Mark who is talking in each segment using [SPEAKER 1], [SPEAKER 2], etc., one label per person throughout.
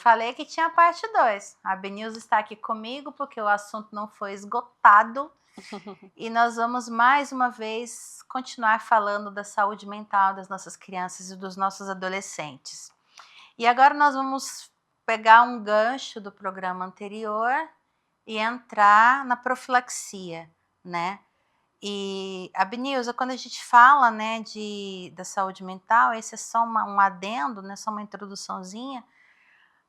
[SPEAKER 1] falei que tinha parte 2. A Benilza está aqui comigo porque o assunto não foi esgotado e nós vamos mais uma vez continuar falando da saúde mental das nossas crianças e dos nossos adolescentes. E agora nós vamos pegar um gancho do programa anterior e entrar na profilaxia, né? E a Benilza, quando a gente fala, né, da saúde mental, esse é só um adendo, né, só uma introduçãozinha,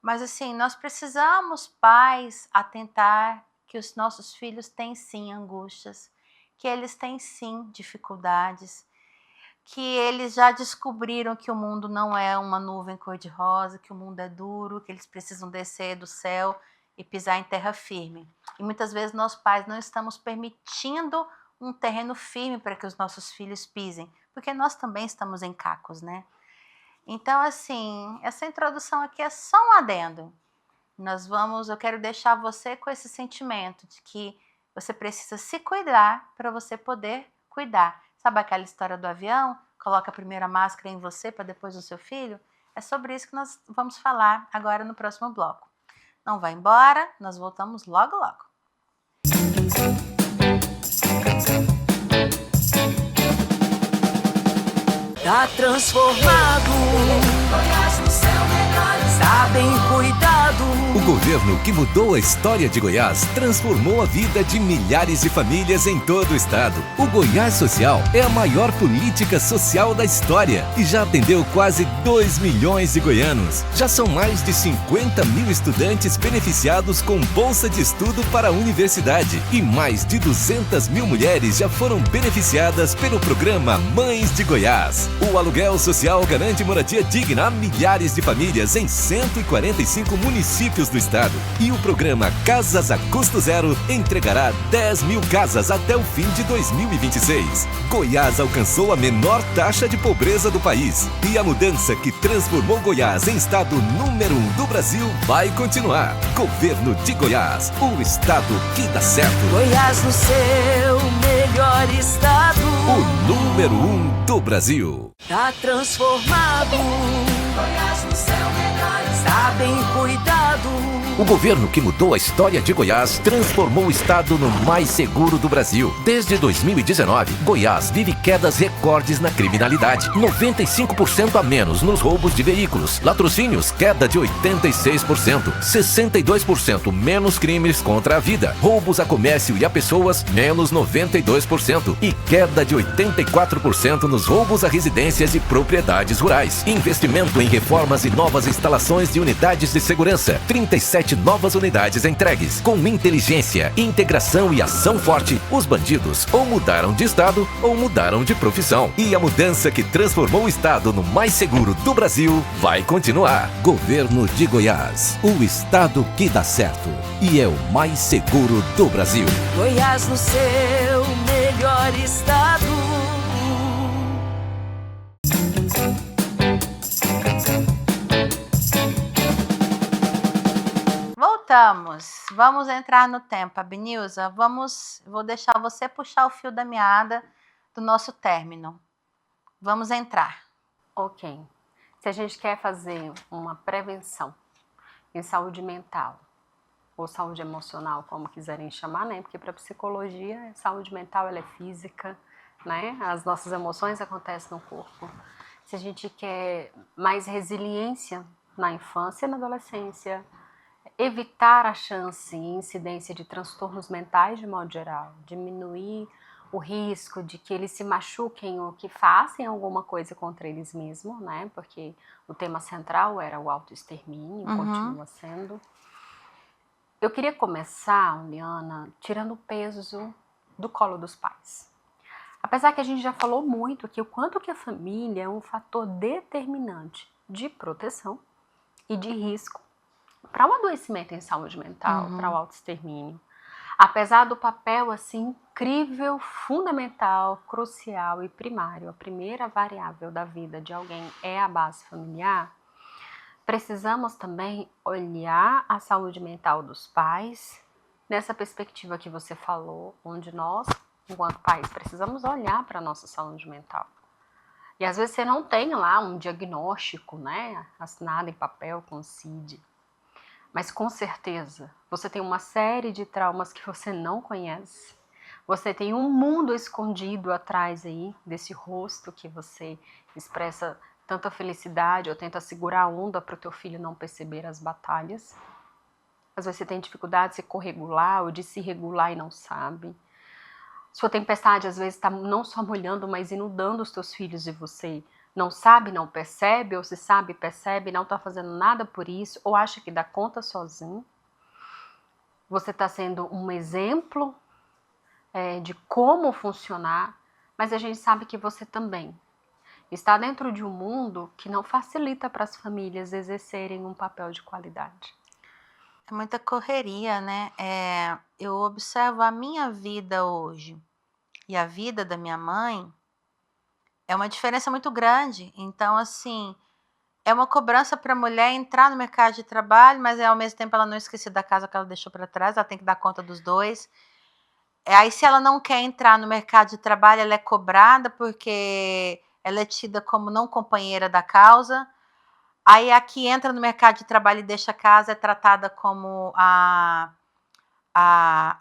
[SPEAKER 1] mas assim, nós precisamos, pais, atentar que os nossos filhos têm sim angústias, que eles têm sim dificuldades, que eles já descobriram que o mundo não é uma nuvem cor-de-rosa, que o mundo é duro, que eles precisam descer do céu e pisar em terra firme. E muitas vezes nós pais não estamos permitindo um terreno firme para que os nossos filhos pisem, porque nós também estamos em cacos, né? Então, assim, essa introdução aqui é só um adendo. Eu quero deixar você com esse sentimento de que você precisa se cuidar para você poder cuidar. Sabe aquela história do avião? Coloca a primeira máscara em você para depois o seu filho? É sobre isso que nós vamos falar agora no próximo bloco. Não vai embora, nós voltamos logo, logo.
[SPEAKER 2] Tá transformado, Goiás no seu melhor, está bem cuidado.
[SPEAKER 3] O governo que mudou a história de Goiás transformou a vida de milhares de famílias em todo o estado. O Goiás Social é a maior política social da história e já atendeu quase 2 milhões de goianos. Já são mais de 50 mil estudantes beneficiados com bolsa de estudo para a universidade e mais de 200 mil mulheres já foram beneficiadas pelo programa Mães de Goiás. O aluguel social garante moradia digna a milhares de famílias em 145 municípios do estado. E o programa Casas a Custo Zero entregará 10 mil casas até o fim de 2026. Goiás alcançou a menor taxa de pobreza do país. E a mudança que transformou Goiás em estado número 1 do Brasil vai continuar. Governo de Goiás, o estado que dá certo.
[SPEAKER 2] Goiás no seu melhor estado.
[SPEAKER 3] O número 1 do Brasil.
[SPEAKER 2] Tá transformado, Goiás no seu melhor, está bem cuidado.
[SPEAKER 3] O governo que mudou a história de Goiás transformou o estado no mais seguro do Brasil. Desde 2019, Goiás vive quedas recordes na criminalidade. 95% a menos nos roubos de veículos. Latrocínios, queda de 86%. 62% menos crimes contra a vida. Roubos a comércio e a pessoas, menos 92%. E queda de 84% nos roubos a residências e propriedades rurais. Investimento em reformas e novas instalações de unidades de segurança. 37 novas unidades entregues. Com inteligência, integração e ação forte, os bandidos ou mudaram de estado ou mudaram de profissão. E a mudança que transformou o estado no mais seguro do Brasil vai continuar. Governo de Goiás, o estado que dá certo e é o mais seguro do Brasil.
[SPEAKER 2] Goiás no seu melhor estado.
[SPEAKER 1] Vamos entrar no tempo, Benilza. Vou deixar você puxar o fio da meada do nosso término. Vamos entrar.
[SPEAKER 4] Ok. Se a gente quer fazer uma prevenção em saúde mental ou saúde emocional, como quiserem chamar, né? Porque para psicologia, saúde mental ela é física, né? As nossas emoções acontecem no corpo. Se a gente quer mais resiliência na infância e na adolescência, evitar a chance e incidência de transtornos mentais de modo geral, diminuir o risco de que eles se machuquem ou que façam alguma coisa contra eles mesmos, né? Porque o tema central era o autoextermínio, continua sendo. Eu queria começar, Liana, tirando o peso do colo dos pais. Apesar que a gente já falou muito aqui o quanto que a família é um fator determinante de proteção e de risco para o adoecimento em saúde mental, para o autoextermínio. Apesar do papel assim incrível, fundamental, crucial e primário, a primeira variável da vida de alguém é a base familiar, precisamos também olhar a saúde mental dos pais nessa perspectiva que você falou, onde nós, enquanto pais, precisamos olhar para a nossa saúde mental. E às vezes você não tem lá um diagnóstico, né, assinado em papel com o CID. Mas com certeza, você tem uma série de traumas que você não conhece. Você tem um mundo escondido atrás aí desse rosto que você expressa tanta felicidade ou tenta segurar a onda para o teu filho não perceber as batalhas. Às vezes você tem dificuldade de se corregular ou de se regular e não sabe. Sua tempestade às vezes está não só molhando, mas inundando os teus filhos e você não sabe, não percebe, ou se sabe, percebe, não está fazendo nada por isso, ou acha que dá conta sozinho. Você está sendo um exemplo de como funcionar, mas a gente sabe que você também está dentro de um mundo que não facilita para as famílias exercerem um papel de qualidade.
[SPEAKER 1] É muita correria, né? Eu observo a minha vida hoje e a vida da minha mãe, é uma diferença muito grande. Então, assim, é uma cobrança para a mulher entrar no mercado de trabalho, mas ao mesmo tempo ela não esquecer da casa que ela deixou para trás, ela tem que dar conta dos dois. Aí, se ela não quer entrar no mercado de trabalho, ela é cobrada porque ela é tida como não companheira da causa. Aí, a que entra no mercado de trabalho e deixa a casa é tratada como a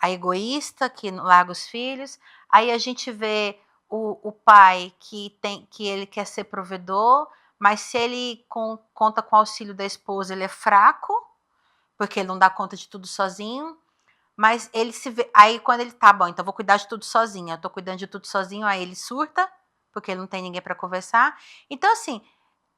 [SPEAKER 1] egoísta, que larga os filhos. Aí a gente vê o pai que ele quer ser provedor, mas se ele conta com o auxílio da esposa, ele é fraco, porque ele não dá conta de tudo sozinho. Mas ele se vê. Aí quando ele tá bom, então vou cuidar de tudo sozinho. Eu tô cuidando de tudo sozinho, aí ele surta, porque ele não tem ninguém para conversar. Então, assim,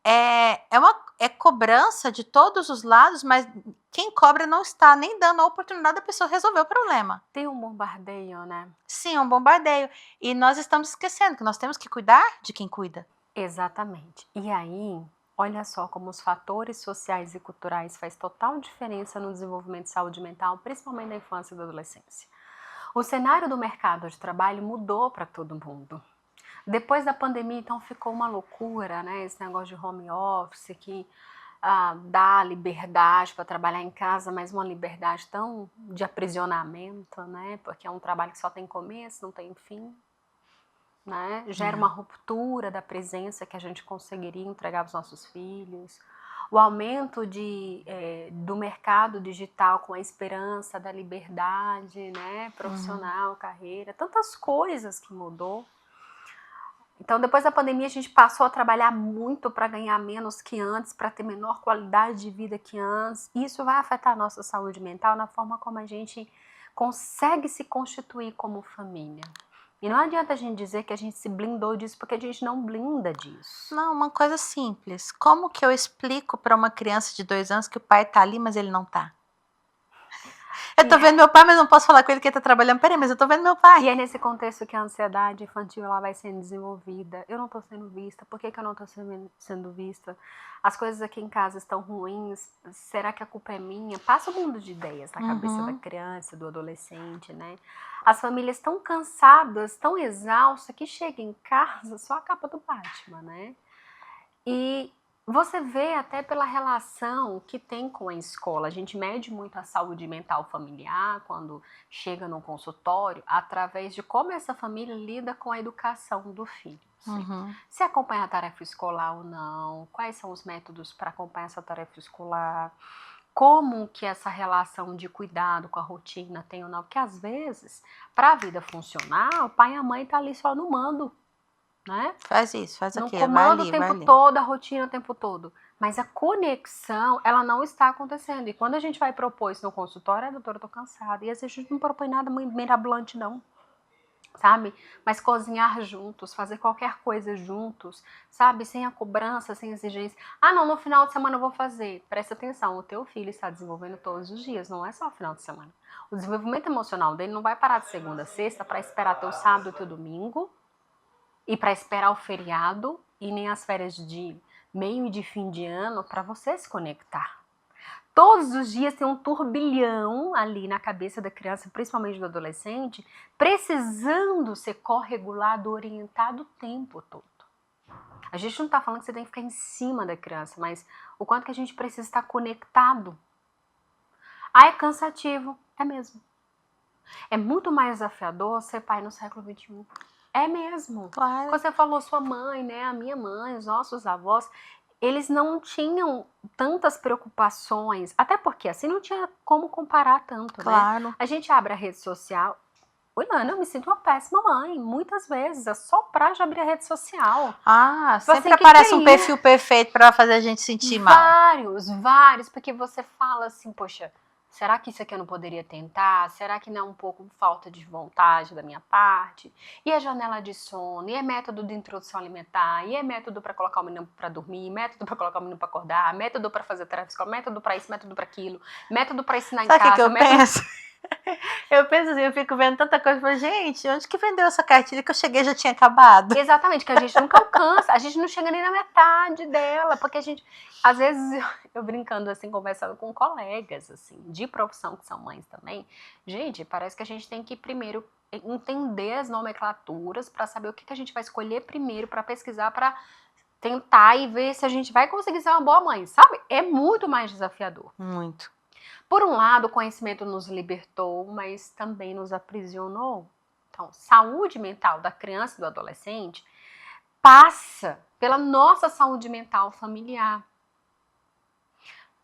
[SPEAKER 1] é cobrança de todos os lados, mas quem cobra não está nem dando a oportunidade da pessoa resolver o problema.
[SPEAKER 4] Tem um bombardeio, né?
[SPEAKER 1] Sim, é um bombardeio. E nós estamos esquecendo que nós temos que cuidar de quem cuida.
[SPEAKER 4] Exatamente. E aí, olha só como os fatores sociais e culturais faz total diferença no desenvolvimento de saúde mental, principalmente na infância e da adolescência. O cenário do mercado de trabalho mudou para todo mundo. Depois da pandemia, então, ficou uma loucura, né? Esse negócio de home office que dá liberdade para trabalhar em casa, mas uma liberdade tão de aprisionamento, né? Porque é um trabalho que só tem começo, não tem fim. Né? Gera uma ruptura da presença que a gente conseguiria entregar aos nossos filhos. O aumento do mercado digital com a esperança da liberdade, né? Profissional, carreira, tantas coisas que mudou. Então, depois da pandemia, a gente passou a trabalhar muito para ganhar menos que antes, para ter menor qualidade de vida que antes. Isso vai afetar a nossa saúde mental na forma como a gente consegue se constituir como família. E não adianta a gente dizer que a gente se blindou disso, porque a gente não blinda disso.
[SPEAKER 1] Não, uma coisa simples. Como que eu explico para uma criança de 2 anos que o pai tá ali, mas ele não tá? Eu tô vendo meu pai, mas não posso falar com ele que ele tá trabalhando. Peraí, mas eu tô vendo meu pai.
[SPEAKER 4] E é nesse contexto que a ansiedade infantil ela vai sendo desenvolvida. Eu não tô sendo vista. Por que eu não tô sendo vista? As coisas aqui em casa estão ruins. Será que a culpa é minha? Passa um mundo de ideias na cabeça da criança, do adolescente, né? As famílias estão cansadas, tão exaustas, que chega em casa só a capa do Batman, né? E você vê até pela relação que tem com a escola. A gente mede muito a saúde mental familiar quando chega no consultório, através de como essa família lida com a educação do filho. Se acompanha a tarefa escolar ou não, quais são os métodos para acompanhar essa tarefa escolar, como que essa relação de cuidado com a rotina tem ou não. Porque às vezes, para a vida funcionar, o pai e a mãe tá ali só no mando. Né?
[SPEAKER 1] Faz isso, faz aquilo,
[SPEAKER 4] No comando o tempo todo, a rotina o tempo todo. Mas a conexão, ela não está acontecendo. E quando a gente vai propor isso no consultório, doutora, eu tô cansada. E às vezes a gente não propõe nada mirabolante, não. Sabe? Mas cozinhar juntos, fazer qualquer coisa juntos, sabe? Sem a cobrança, sem exigência. Ah, não, no final de semana eu vou fazer. Presta atenção, o teu filho está desenvolvendo todos os dias, não é só no final de semana. O desenvolvimento emocional dele não vai parar de segunda a sexta para esperar teu sábado e teu domingo, e para esperar o feriado e nem as férias de meio e de fim de ano para você se conectar. Todos os dias tem um turbilhão ali na cabeça da criança, principalmente do adolescente, precisando ser corregulado, orientado o tempo todo. A gente não está falando que você tem que ficar em cima da criança, mas o quanto que a gente precisa estar conectado. Ah, é cansativo. É mesmo. É muito mais desafiador ser pai no século XXI. É mesmo.
[SPEAKER 1] Claro.
[SPEAKER 4] Você falou sua mãe, né? A minha mãe, os nossos avós. eles não tinham tantas preocupações, até porque assim não tinha como comparar tanto, né?
[SPEAKER 1] Claro.
[SPEAKER 4] A gente abre a rede social. Oi, Ana, eu me sinto uma péssima mãe, muitas vezes, é só pra já abrir a rede social.
[SPEAKER 1] Ah,
[SPEAKER 4] Você
[SPEAKER 1] sempre
[SPEAKER 4] que
[SPEAKER 1] aparece um
[SPEAKER 4] cria.
[SPEAKER 1] perfil perfeito pra fazer a gente sentir mal.
[SPEAKER 4] Vários, porque você fala assim, poxa, será que isso aqui eu não poderia tentar? Será que não é um pouco falta de vontade da minha parte? E a janela de sono? E é método de introdução alimentar? E é método para colocar o menino para dormir? Método para colocar o menino para acordar? Método para fazer tarefa, método para isso, método para aquilo? Método para ensinar
[SPEAKER 1] Sabe
[SPEAKER 4] em casa?
[SPEAKER 1] o que eu
[SPEAKER 4] método...
[SPEAKER 1] penso? Eu penso assim, eu fico vendo tanta coisa, eu falo, gente, onde que vendeu essa cartilha que eu cheguei e já tinha acabado?
[SPEAKER 4] Exatamente, que a gente nunca alcança, a gente não chega nem na metade dela, porque a gente, às vezes, eu brincando assim, conversando com colegas, assim, de profissão que são mães também, gente, parece que a gente tem que primeiro entender as nomenclaturas para saber o que a gente vai escolher primeiro, para pesquisar, para tentar e ver se a gente vai conseguir ser uma boa mãe, sabe? É muito mais desafiador.
[SPEAKER 1] Muito.
[SPEAKER 4] Por um lado, o conhecimento nos libertou, mas também nos aprisionou. Então, saúde mental da criança e do adolescente passa pela nossa saúde mental familiar.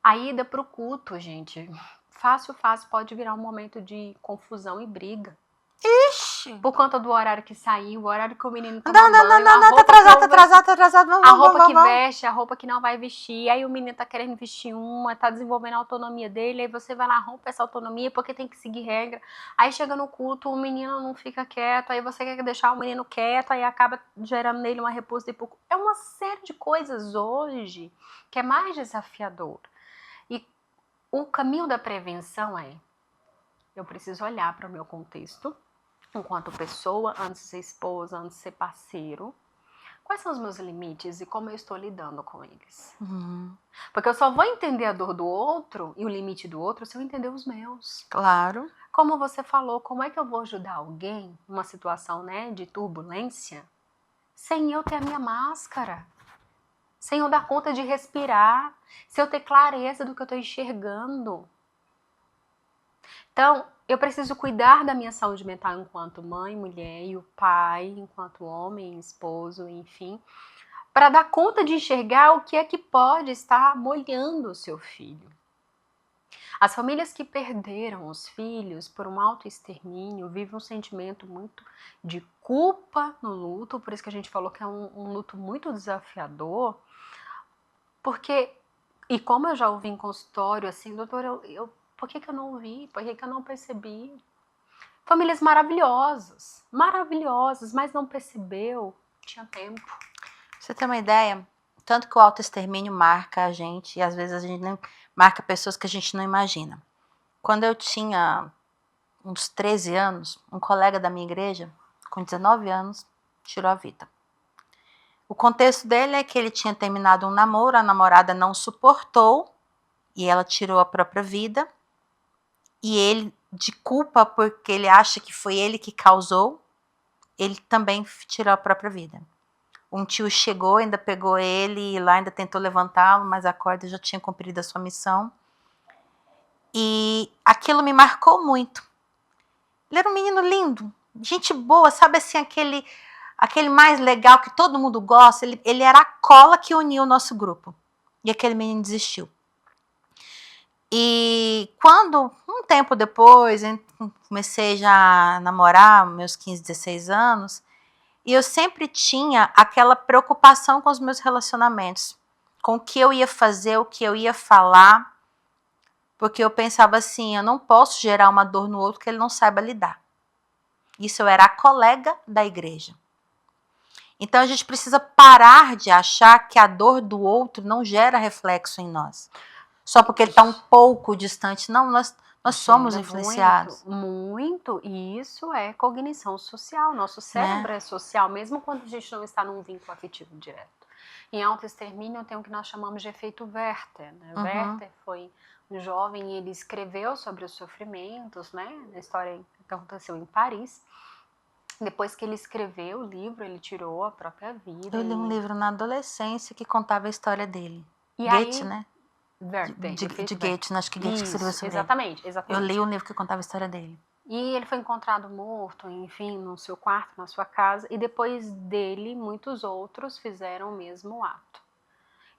[SPEAKER 4] A ida para o culto, gente, fácil pode virar um momento de confusão e briga.
[SPEAKER 1] Ixi!
[SPEAKER 4] Por conta do horário que saiu, o horário que o menino toma
[SPEAKER 1] Não,
[SPEAKER 4] banho,
[SPEAKER 1] tá atrasado,
[SPEAKER 4] a roupa que veste, a roupa que não vai vestir, aí o menino tá querendo vestir uma, tá desenvolvendo a autonomia dele, aí você vai lá, rompe essa autonomia porque tem que seguir regra, aí chega no culto, o menino não fica quieto, aí você quer deixar o menino quieto, aí acaba gerando nele uma repulsa de pouco. É uma série de coisas hoje que é mais desafiador. E o caminho da prevenção é, eu preciso olhar para o meu contexto, enquanto pessoa, antes de ser esposa, antes de ser parceiro, quais são os meus limites e como eu estou lidando com eles. Porque eu só vou entender a dor do outro e o limite do outro se eu entender os meus.
[SPEAKER 1] Claro.
[SPEAKER 4] Como você falou, como é que eu vou ajudar alguém numa situação, né, de turbulência sem eu ter a minha máscara? Sem eu dar conta de respirar? Sem eu ter clareza do que eu estou enxergando? Então, eu preciso cuidar da minha saúde mental enquanto mãe, mulher, e o pai, enquanto homem, esposo, enfim, para dar conta de enxergar o que é que pode estar molhando o seu filho. As famílias que perderam os filhos por um autoextermínio vivem um sentimento muito de culpa no luto, por isso que a gente falou que é um luto muito desafiador, porque, e como eu já ouvi em consultório, assim, doutor, por que eu não ouvi? Por que eu não percebi? Famílias maravilhosas, mas não percebeu, tinha tempo.
[SPEAKER 1] Pra você ter uma ideia, tanto que o autoextermínio marca a gente, e às vezes a gente não marca pessoas que a gente não imagina. Quando eu tinha uns 13 anos, um colega da minha igreja, com 19 anos, tirou a vida. O contexto dele é que ele tinha terminado um namoro, a namorada não suportou, e ela tirou a própria vida. E ele, de culpa, porque ele acha que foi ele que causou, ele também tirou a própria vida. Um tio chegou, ainda pegou ele e lá ainda tentou levantá-lo, mas a corda já tinha cumprido a sua missão. E aquilo me marcou muito. Ele era um menino lindo, gente boa, sabe assim, aquele mais legal que todo mundo gosta. Ele era a cola que unia o nosso grupo. E aquele menino desistiu. E quando, um tempo depois, eu comecei já a namorar, meus 15, 16 anos, e eu sempre tinha aquela preocupação com os meus relacionamentos, com o que eu ia fazer, o que eu ia falar, porque eu pensava assim, eu não posso gerar uma dor no outro que ele não saiba lidar. Isso eu era a colega da igreja. Então a gente precisa parar de achar que a dor do outro não gera reflexo em nós. Só porque ele está um pouco distante. Não, nós somos influenciados.
[SPEAKER 4] Muito, e isso é cognição social. Nosso cérebro é social, mesmo quando a gente não está num vínculo afetivo direto. Em autoextermínio tem o que nós chamamos de efeito Werther. Né? Werther foi um jovem, ele escreveu sobre os sofrimentos, né? Na história que aconteceu em Paris. Depois que ele escreveu o livro, ele tirou a própria vida.
[SPEAKER 1] Eu li um livro na adolescência que contava a história dele.
[SPEAKER 4] E
[SPEAKER 1] Goethe,
[SPEAKER 4] aí,
[SPEAKER 1] né?
[SPEAKER 4] Werther,
[SPEAKER 1] De Goethe, acho que Goethe escreveu sobre
[SPEAKER 4] exatamente.
[SPEAKER 1] ele. Eu li um livro que contava a história dele.
[SPEAKER 4] E ele foi encontrado morto, enfim, no seu quarto, na sua casa. E depois dele, muitos outros fizeram o mesmo ato.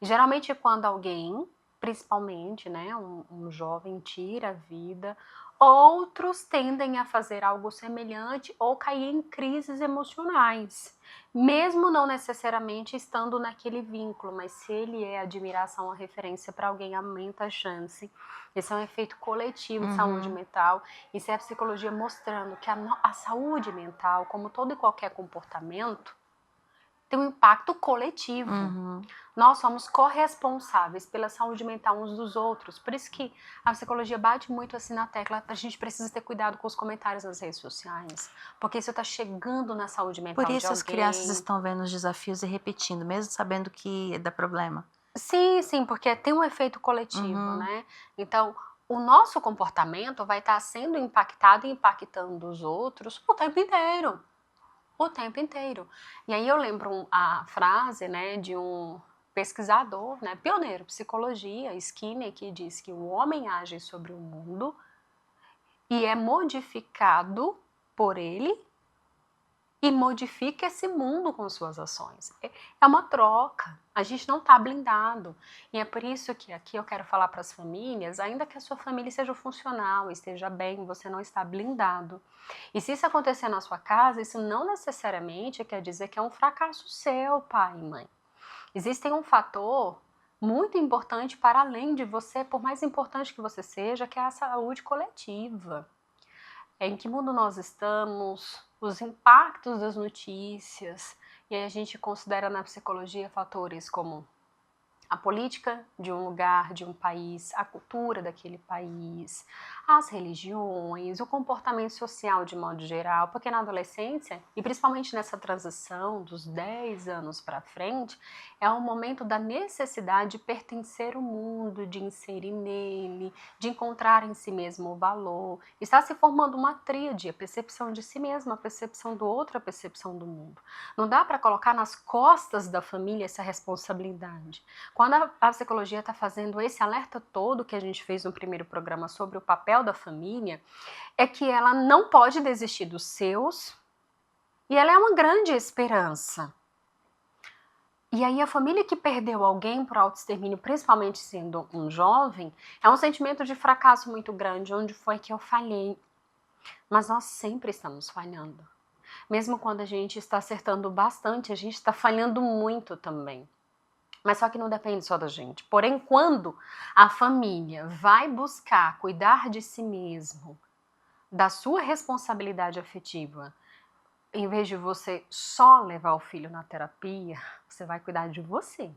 [SPEAKER 4] E geralmente quando alguém, principalmente, né, um jovem tira a vida, outros tendem a fazer algo semelhante ou cair em crises emocionais, mesmo não necessariamente estando naquele vínculo, mas se ele é admiração ou referência para alguém, aumenta a chance. Esse é um efeito coletivo de saúde mental. Isso é a psicologia mostrando que a saúde mental, como todo e qualquer comportamento, tem um impacto coletivo. Nós somos corresponsáveis pela saúde mental uns dos outros. Por isso que a psicologia bate muito assim na tecla. A gente precisa ter cuidado com os comentários nas redes sociais, porque isso está chegando na saúde mental de alguém.
[SPEAKER 1] Por isso as crianças estão vendo os desafios e repetindo, mesmo sabendo que dá problema.
[SPEAKER 4] Sim, porque tem um efeito coletivo, né? Então, o nosso comportamento vai estar sendo impactado e impactando os outros o tempo inteiro. O tempo inteiro. E aí eu lembro a frase, né, de um pesquisador, né, pioneiro, psicologia, Skinner, que diz que o homem age sobre o mundo e é modificado por ele e modifica esse mundo com suas ações. É uma troca. A gente não está blindado. E é por isso que aqui eu quero falar para as famílias, ainda que a sua família seja funcional, esteja bem, você não está blindado. E se isso acontecer na sua casa, isso não necessariamente quer dizer que é um fracasso seu, pai e mãe. Existe um fator muito importante para além de você, por mais importante que você seja, que é a saúde coletiva. Em que mundo nós estamos, os impactos das notícias, e aí a gente considera na psicologia fatores como a política de um lugar, de um país, a cultura daquele país, as religiões, o comportamento social de modo geral, porque na adolescência, e principalmente nessa transição dos 10 anos para frente, é um momento da necessidade de pertencer ao mundo, de inserir nele, de encontrar em si mesmo o valor. Está se formando uma tríade, a percepção de si mesmo, a percepção do outro, a percepção do mundo. Não dá para colocar nas costas da família essa responsabilidade. Quando a psicologia está fazendo esse alerta todo que a gente fez no primeiro programa sobre o papel da família, é que ela não pode desistir dos seus e ela é uma grande esperança. E aí a família que perdeu alguém por autoextermínio, principalmente sendo um jovem, é um sentimento de fracasso muito grande, onde foi que eu falhei. Mas nós sempre estamos falhando. Mesmo quando a gente está acertando bastante, a gente está falhando muito também. Mas só que não depende só da gente. Porém, quando a família vai buscar cuidar de si mesmo, da sua responsabilidade afetiva, em vez de você só levar o filho na terapia, você vai cuidar de você.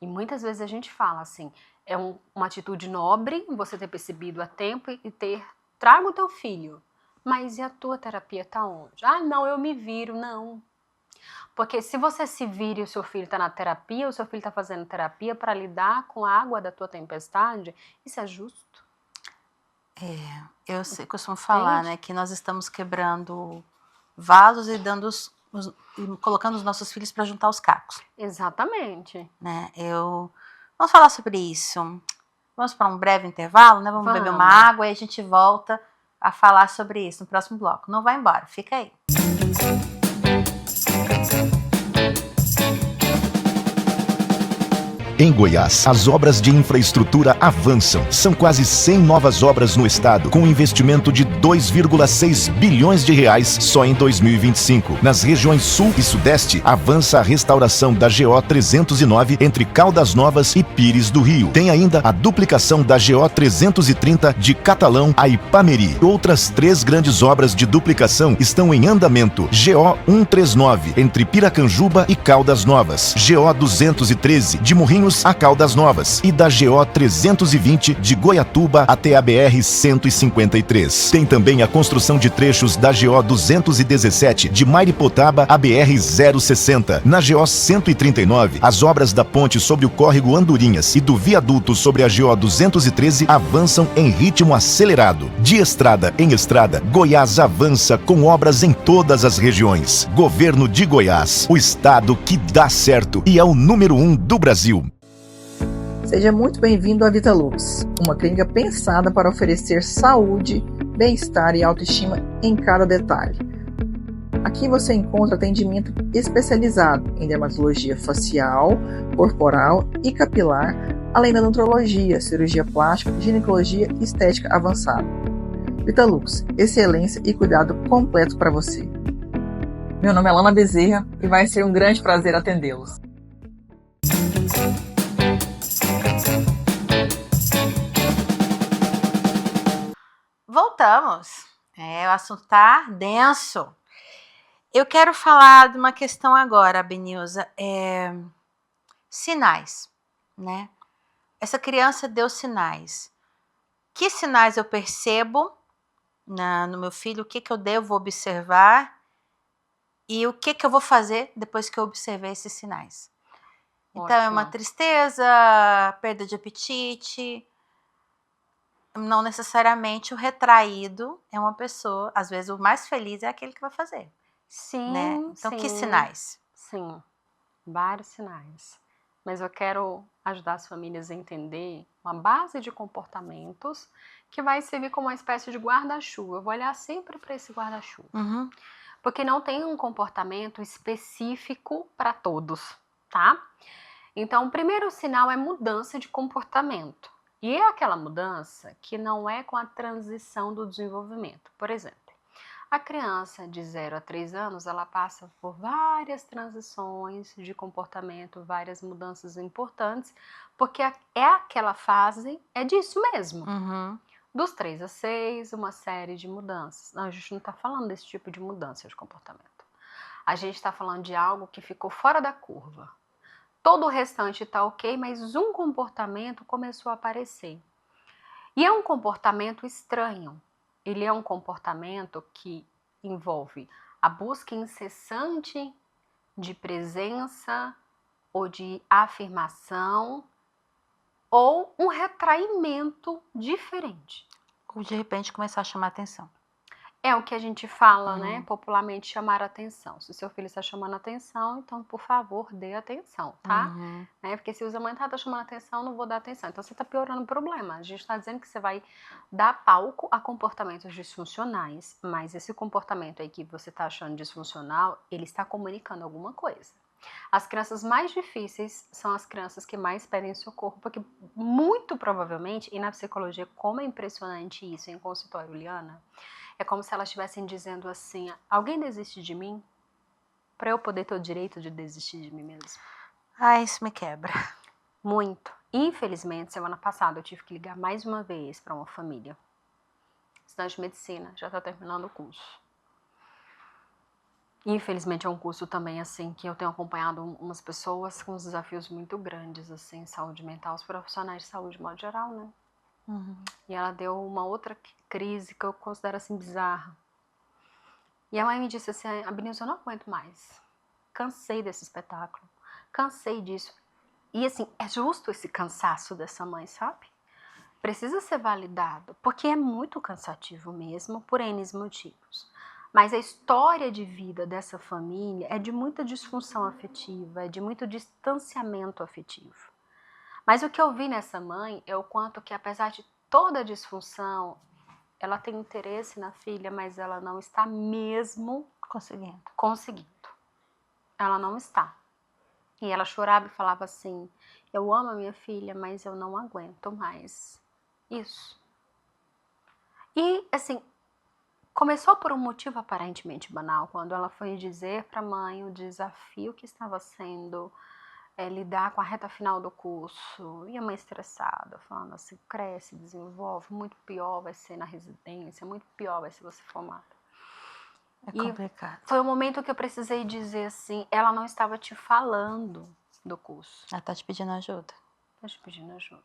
[SPEAKER 4] E muitas vezes a gente fala assim, é uma atitude nobre você ter percebido a tempo e ter, traga o teu filho, mas e a tua terapia tá onde? Ah, não, eu me viro, não. Porque se você se vira e o seu filho está na terapia, o seu filho está fazendo terapia para lidar com a água da tua tempestade, isso é justo?
[SPEAKER 1] Eu costumo falar, né, que nós estamos quebrando vasos e colocando os nossos filhos para juntar os cacos.
[SPEAKER 4] Exatamente.
[SPEAKER 1] Né? Vamos falar sobre isso. Vamos para um breve intervalo, né? Vamos beber uma água e a gente volta a falar sobre isso no próximo bloco. Não vai embora, fica aí.
[SPEAKER 5] Em Goiás, as obras de infraestrutura avançam. São quase 100 novas obras no estado, com um investimento de 2,6 bilhões de reais só em 2025. Nas regiões Sul e Sudeste, avança a restauração da GO 309 entre Caldas Novas e Pires do Rio. Tem ainda a duplicação da GO 330 de Catalão a Ipameri. Outras 3 grandes obras de duplicação estão em andamento. GO 139 entre Piracanjuba e Caldas Novas. GO 213 de Morrinhos a Caldas Novas e da GO 320 de Goiatuba até a BR 153. Tem também a construção de trechos da GO 217 de Mairipotaba a BR 060. Na GO 139, as obras da ponte sobre o córrego Andorinhas e do viaduto sobre a GO 213 avançam em ritmo acelerado. De estrada em estrada, Goiás avança com obras em todas as regiões. Governo de Goiás, o estado que dá certo e é o número 1 do Brasil.
[SPEAKER 6] Seja muito bem-vindo à Vitalux, uma clínica pensada para oferecer saúde, bem-estar e autoestima em cada detalhe. Aqui você encontra atendimento especializado em dermatologia facial, corporal e capilar, além da nutrologia, cirurgia plástica, ginecologia e estética avançada. Vitalux, excelência e cuidado completo para você.
[SPEAKER 7] Meu nome é Lana Bezerra e vai ser um grande prazer atendê-los.
[SPEAKER 1] Voltamos. O assunto tá denso. Eu quero falar de uma questão agora, Benilza. Sinais, né? Essa criança deu sinais. Que sinais eu percebo no meu filho? O que eu devo observar? E o que eu vou fazer depois que eu observei esses sinais? Então, é uma tristeza, perda de apetite. Não necessariamente o retraído é uma pessoa. Às vezes, o mais feliz é aquele que vai fazer.
[SPEAKER 4] Sim,
[SPEAKER 1] Né? Então,
[SPEAKER 4] sim.
[SPEAKER 1] que sinais?
[SPEAKER 4] Sim, vários sinais. Mas eu quero ajudar as famílias a entender uma base de comportamentos que vai servir como uma espécie de guarda-chuva. Eu vou olhar sempre para esse guarda-chuva.
[SPEAKER 1] Uhum.
[SPEAKER 4] Porque não tem um comportamento específico para todos, tá? Então, o primeiro sinal é mudança de comportamento. E é aquela mudança que não é com a transição do desenvolvimento. Por exemplo, a criança de 0 a 3 anos, ela passa por várias transições de comportamento, várias mudanças importantes, porque é aquela fase, é disso mesmo.
[SPEAKER 1] Uhum.
[SPEAKER 4] Dos 3 a 6, uma série de mudanças. Não, a gente não está falando desse tipo de mudança de comportamento. A gente está falando de algo que ficou fora da curva. Todo o restante está ok, mas um comportamento começou a aparecer. E é um comportamento estranho. Ele é um comportamento que envolve a busca incessante de presença ou de afirmação ou um retraimento diferente.
[SPEAKER 1] Ou de repente começar a chamar atenção.
[SPEAKER 4] É o que a gente fala, né? Popularmente, chamar atenção. Se o seu filho está chamando atenção, então, por favor, dê atenção, tá? Né? Porque se a mãe tá chamando atenção, não vou dar atenção. Então, você tá piorando o problema. A gente tá dizendo que você vai dar palco a comportamentos disfuncionais, mas esse comportamento aí que você tá achando disfuncional, ele está comunicando alguma coisa. As crianças mais difíceis são as crianças que mais pedem socorro, porque muito provavelmente, e na psicologia, como é impressionante isso em consultório, Liana, é como se elas estivessem dizendo assim, alguém desiste de mim? Para eu poder ter o direito de desistir de mim mesmo.
[SPEAKER 1] Isso me quebra.
[SPEAKER 4] Muito. Infelizmente, semana passada eu tive que ligar mais uma vez para uma família. Estudante de medicina, já está terminando o curso. Infelizmente é um curso também assim que eu tenho acompanhado umas pessoas com desafios muito grandes assim, saúde mental, os profissionais de saúde de modo geral, né? E ela deu uma outra crise que eu considero assim bizarra. E a mãe me disse assim, Benilza, eu não aguento mais. Cansei desse espetáculo. Cansei disso. E assim, é justo esse cansaço dessa mãe, sabe? Precisa ser validado, porque é muito cansativo mesmo, por N motivos. Mas a história de vida dessa família é de muita disfunção afetiva, é de muito distanciamento afetivo. Mas o que eu vi nessa mãe é o quanto que, apesar de toda a disfunção, ela tem interesse na filha, mas ela não está mesmo conseguindo. Ela não está. E ela chorava e falava assim, eu amo a minha filha, mas eu não aguento mais isso. E, assim, começou por um motivo aparentemente banal, quando ela foi dizer para a mãe o desafio que estava sendo lidar com a reta final do curso, e a mãe estressada, falando assim, cresce, desenvolve, muito pior vai ser na residência, muito pior vai ser você formada.
[SPEAKER 1] É complicado.
[SPEAKER 4] E foi o momento que eu precisei dizer assim, ela não estava te falando do curso.
[SPEAKER 1] Ela tá te pedindo ajuda.
[SPEAKER 4] Tá te pedindo ajuda.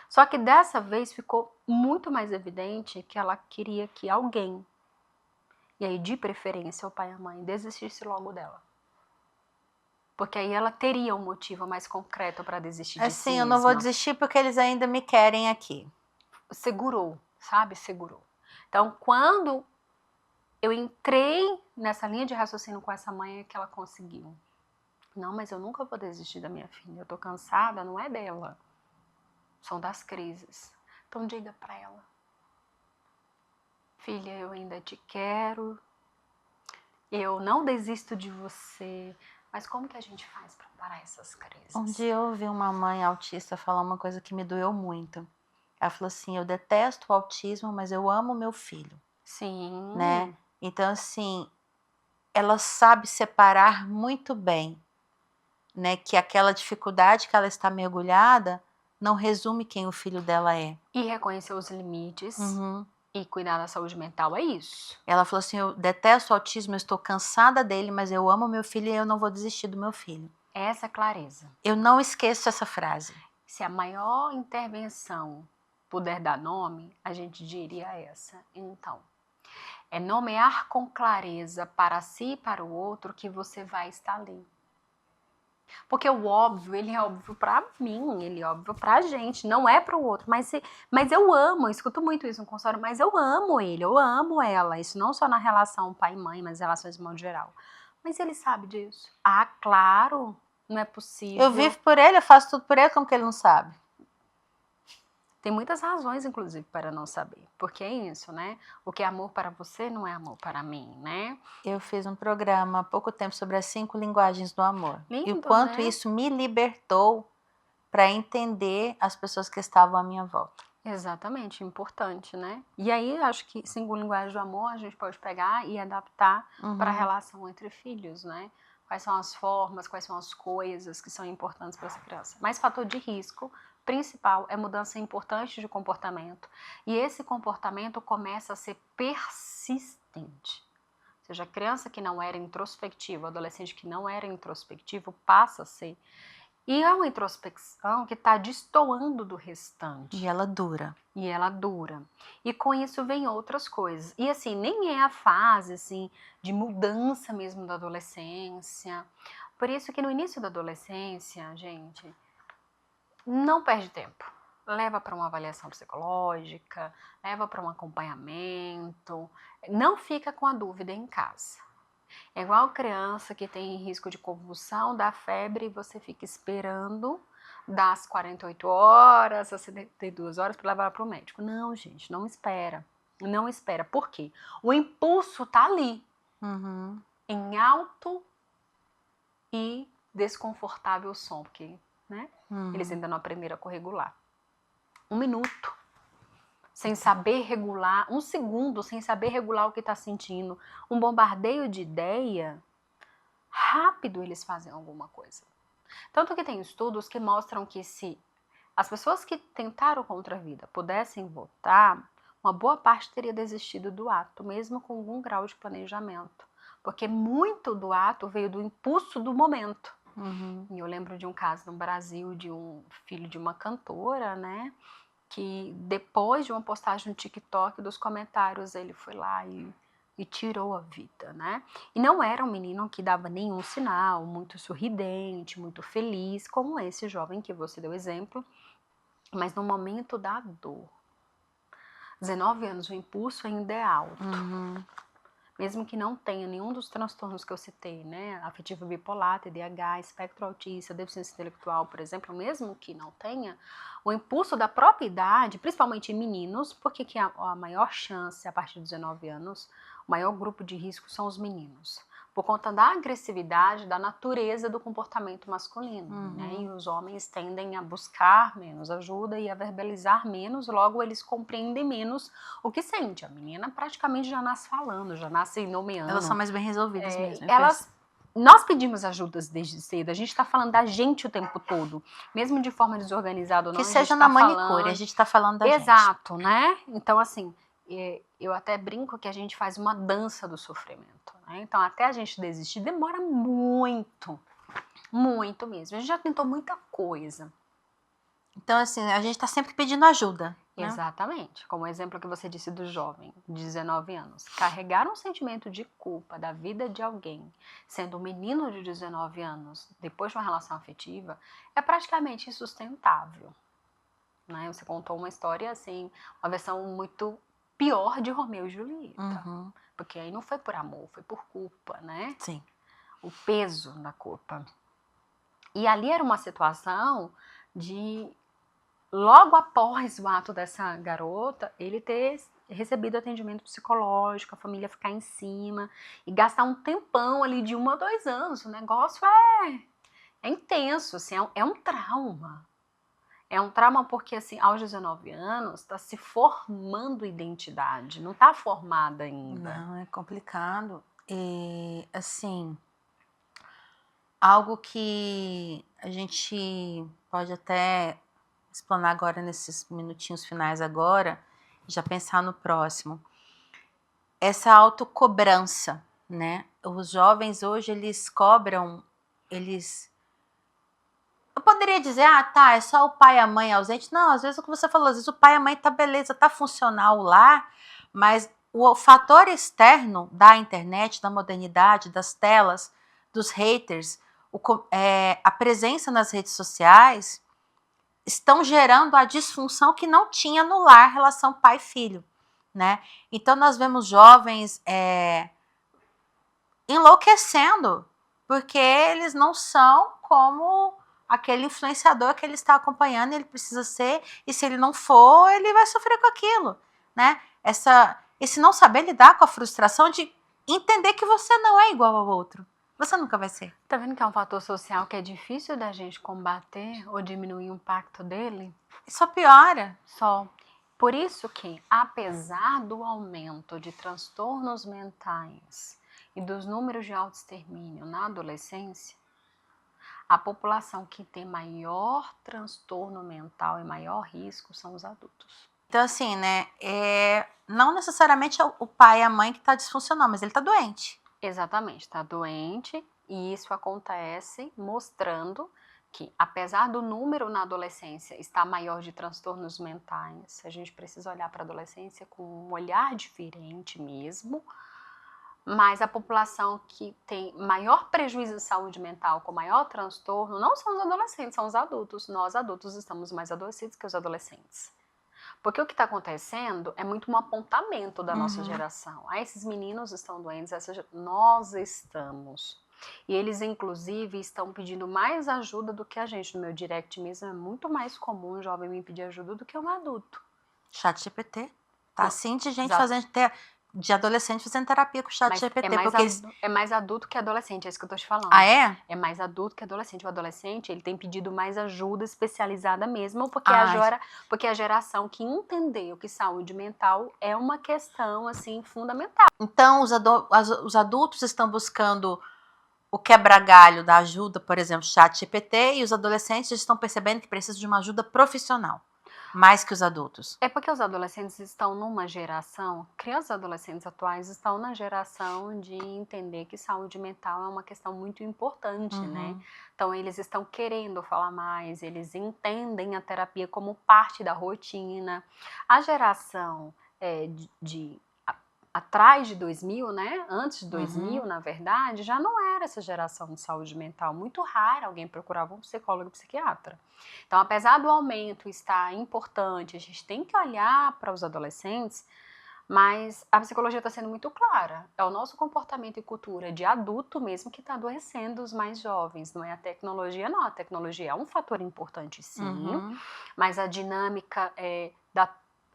[SPEAKER 4] Só que dessa vez ficou muito mais evidente que ela queria que alguém, e aí de preferência o pai e a mãe, desistisse logo dela. Porque aí ela teria um motivo mais concreto para desistir de si mesma.
[SPEAKER 1] Eu não vou desistir porque eles ainda me querem aqui.
[SPEAKER 4] Segurou, sabe? Segurou. Então, quando eu entrei nessa linha de raciocínio com essa mãe, é que ela conseguiu. Não, mas eu nunca vou desistir da minha filha. Eu tô cansada, não é dela. São das crises. Então, diga para ela. Filha, eu ainda te quero. eu não desisto de você. Mas como que a gente faz para parar essas crises?
[SPEAKER 1] Um dia eu ouvi uma mãe autista falar uma coisa que me doeu muito. Ela falou assim, eu detesto o autismo, mas eu amo meu filho,
[SPEAKER 4] Sim.
[SPEAKER 1] né? Então, assim, ela sabe separar muito bem, né? Que aquela dificuldade que ela está mergulhada não resume quem o filho dela é.
[SPEAKER 4] E reconhecer os limites
[SPEAKER 1] Uhum.
[SPEAKER 4] e cuidar da saúde mental é isso.
[SPEAKER 1] Ela falou assim, eu detesto o autismo, eu estou cansada dele, mas eu amo meu filho e eu não vou desistir do meu filho.
[SPEAKER 4] Essa é clareza.
[SPEAKER 1] Eu não esqueço essa frase.
[SPEAKER 4] Se a maior intervenção puder dar nome, a gente diria essa. Então, é nomear com clareza para si e para o outro que você vai estar ali. Porque o óbvio, ele é óbvio para mim, ele é óbvio pra gente, não é para o outro. Mas eu amo, eu escuto muito isso no consultório, mas eu amo ele, eu amo ela. Isso não só na relação pai e mãe, mas relações de modo geral. Mas ele sabe disso. Ah, claro, não é possível.
[SPEAKER 1] Eu vivo por ele, eu faço tudo por ele, como que ele não sabe?
[SPEAKER 4] Tem muitas razões, inclusive, para não saber. Porque é isso, né? O que é amor para você não é amor para mim, né?
[SPEAKER 1] Eu fiz um programa há pouco tempo sobre as 5 linguagens do amor.
[SPEAKER 4] Lindo,
[SPEAKER 1] e o quanto
[SPEAKER 4] né?
[SPEAKER 1] isso me libertou para entender as pessoas que estavam à minha volta.
[SPEAKER 4] Exatamente, importante, né? E aí, acho que 5 linguagens do amor a gente pode pegar e adaptar para a relação entre filhos, né? Quais são as formas, quais são as coisas que são importantes para essa criança. Mas fator de risco principal é mudança importante de comportamento. E esse comportamento começa a ser persistente. Ou seja, a criança que não era introspectiva, o adolescente que não era introspectivo, passa a ser. E é uma introspecção que está destoando do restante.
[SPEAKER 1] E ela dura.
[SPEAKER 4] E ela dura. E com isso vem outras coisas. E assim, nem é a fase assim, de mudança mesmo da adolescência. Por isso que no início da adolescência, gente, não perde tempo. Leva para uma avaliação psicológica, leva para um acompanhamento. Não fica com a dúvida em casa. É igual criança que tem risco de convulsão, dá febre e você fica esperando das 48 horas, às 72 horas para levar para o médico. Não, gente, não espera. Não espera. Por quê? O impulso tá ali, em alto e desconfortável som, porque, né, eles ainda não aprenderam a corregular. 1 minuto. Sem saber regular, 1 segundo sem saber regular o que está sentindo, um bombardeio de ideia, rápido eles fazem alguma coisa. Tanto que tem estudos que mostram que se as pessoas que tentaram contra a vida pudessem votar, uma boa parte teria desistido do ato, mesmo com algum grau de planejamento. Porque muito do ato veio do impulso do momento. E eu lembro de um caso no Brasil de um filho de uma cantora, né? Que depois de uma postagem no TikTok, dos comentários, ele foi lá e tirou a vida, né? E não era um menino que dava nenhum sinal, muito sorridente, muito feliz, como esse jovem que você deu exemplo, mas no momento da dor. 19 anos, o impulso ainda é alto. Mesmo que não tenha nenhum dos transtornos que eu citei, né? Afetivo bipolar, TDAH, espectro autista, deficiência intelectual, por exemplo, mesmo que não tenha, o impulso da própria idade, principalmente em meninos, porque que a maior chance a partir dos 19 anos, o maior grupo de risco são os meninos, por conta da agressividade, da natureza do comportamento masculino, né? E os homens tendem a buscar menos ajuda e a verbalizar menos, logo eles compreendem menos o que sente. A menina praticamente já nasce falando, já nasce nomeando.
[SPEAKER 1] Elas são mais bem resolvidas mesmo.
[SPEAKER 4] Nós pedimos ajudas desde cedo, a gente está falando da gente o tempo todo, mesmo de forma desorganizada ou não.
[SPEAKER 1] Que seja na manicure, a gente está falando da gente.
[SPEAKER 4] Exato, né? Então, assim, eu até brinco que a gente faz uma dança do sofrimento, né? Então, até a gente desistir demora muito, muito mesmo. A gente já tentou muita coisa.
[SPEAKER 1] Então, assim, a gente está sempre pedindo ajuda. Né?
[SPEAKER 4] Exatamente. Como o exemplo que você disse do jovem de 19 anos. Carregar um sentimento de culpa da vida de alguém, sendo um menino de 19 anos, depois de uma relação afetiva, é praticamente insustentável. Né? Você contou uma história, assim, uma versão muito pior de Romeu e Julieta. Porque aí não foi por amor, foi por culpa, né?
[SPEAKER 1] Sim.
[SPEAKER 4] O peso da culpa. E ali era uma situação de, logo após o ato dessa garota, ele ter recebido atendimento psicológico, a família ficar em cima e gastar um tempão ali de 1 a 2 anos. O negócio é intenso, assim, é um trauma. É um trauma porque, assim, aos 19 anos, está se formando identidade, não está formada ainda.
[SPEAKER 1] Não, é complicado. E, assim, algo que a gente pode até explanar agora nesses minutinhos finais agora, já pensar no próximo. Essa autocobrança, né? Os jovens hoje, eles cobram, eu poderia dizer, tá, é só o pai e a mãe ausente. Não, às vezes o que você falou, às vezes o pai e a mãe tá beleza, tá funcional lá, mas o fator externo da internet, da modernidade, das telas, dos haters, a presença nas redes sociais, estão gerando a disfunção que não tinha no lar, relação pai-filho, né? Então nós vemos jovens enlouquecendo, porque eles não são como aquele influenciador que ele está acompanhando, ele precisa ser, e se ele não for, ele vai sofrer com aquilo, né? Esse não saber lidar com a frustração de entender que você não é igual ao outro. Você nunca vai ser.
[SPEAKER 4] Tá vendo que é um fator social que é difícil da gente combater ou diminuir o impacto dele?
[SPEAKER 1] Só piora.
[SPEAKER 4] Só. Por isso que, apesar do aumento de transtornos mentais e dos números de autoextermínio na adolescência, a população que tem maior transtorno mental e maior risco são os adultos.
[SPEAKER 1] Então, assim, né, não necessariamente é o pai e a mãe que está disfuncional, mas ele está doente.
[SPEAKER 4] Exatamente, está doente, e isso acontece mostrando que, apesar do número na adolescência estar maior de transtornos mentais, a gente precisa olhar para a adolescência com um olhar diferente mesmo, mas a população que tem maior prejuízo de saúde mental, com maior transtorno, não são os adolescentes, são os adultos. Nós, adultos, estamos mais adoecidos que os adolescentes. Porque o que está acontecendo é muito um apontamento da nossa geração. Esses meninos estão doentes, nós estamos. E eles, inclusive, estão pedindo mais ajuda do que a gente. No meu direct mesmo, é muito mais comum um jovem me pedir ajuda do que um adulto.
[SPEAKER 1] ChatGPT. Tá assim de gente
[SPEAKER 4] Exato.
[SPEAKER 1] de adolescente fazendo terapia com o ChatGPT.
[SPEAKER 4] É mais adulto que adolescente, é isso que eu tô te falando.
[SPEAKER 1] Ah, é?
[SPEAKER 4] É mais adulto que adolescente. O adolescente, ele tem pedido mais ajuda especializada mesmo, porque, porque é a geração que entendeu que saúde mental é uma questão, assim, fundamental.
[SPEAKER 1] Então, os adultos estão buscando o quebra-galho da ajuda, por exemplo, ChatGPT, e os adolescentes estão percebendo que precisam de uma ajuda profissional, mais que os adultos.
[SPEAKER 4] É porque os adolescentes estão numa geração, crianças e adolescentes atuais estão na geração de entender que saúde mental é uma questão muito importante, né? Então, eles estão querendo falar mais, eles entendem a terapia como parte da rotina. A geração atrás de 2000, né? Antes de 2000, na verdade, já não era essa geração de saúde mental. Muito raro alguém procurava um psicólogo e psiquiatra. Então, apesar do aumento estar importante, a gente tem que olhar para os adolescentes, mas a psicologia está sendo muito clara. É o nosso comportamento e cultura de adulto mesmo que está adoecendo os mais jovens. Não é a tecnologia, não. A tecnologia é um fator importante, sim, mas a dinâmica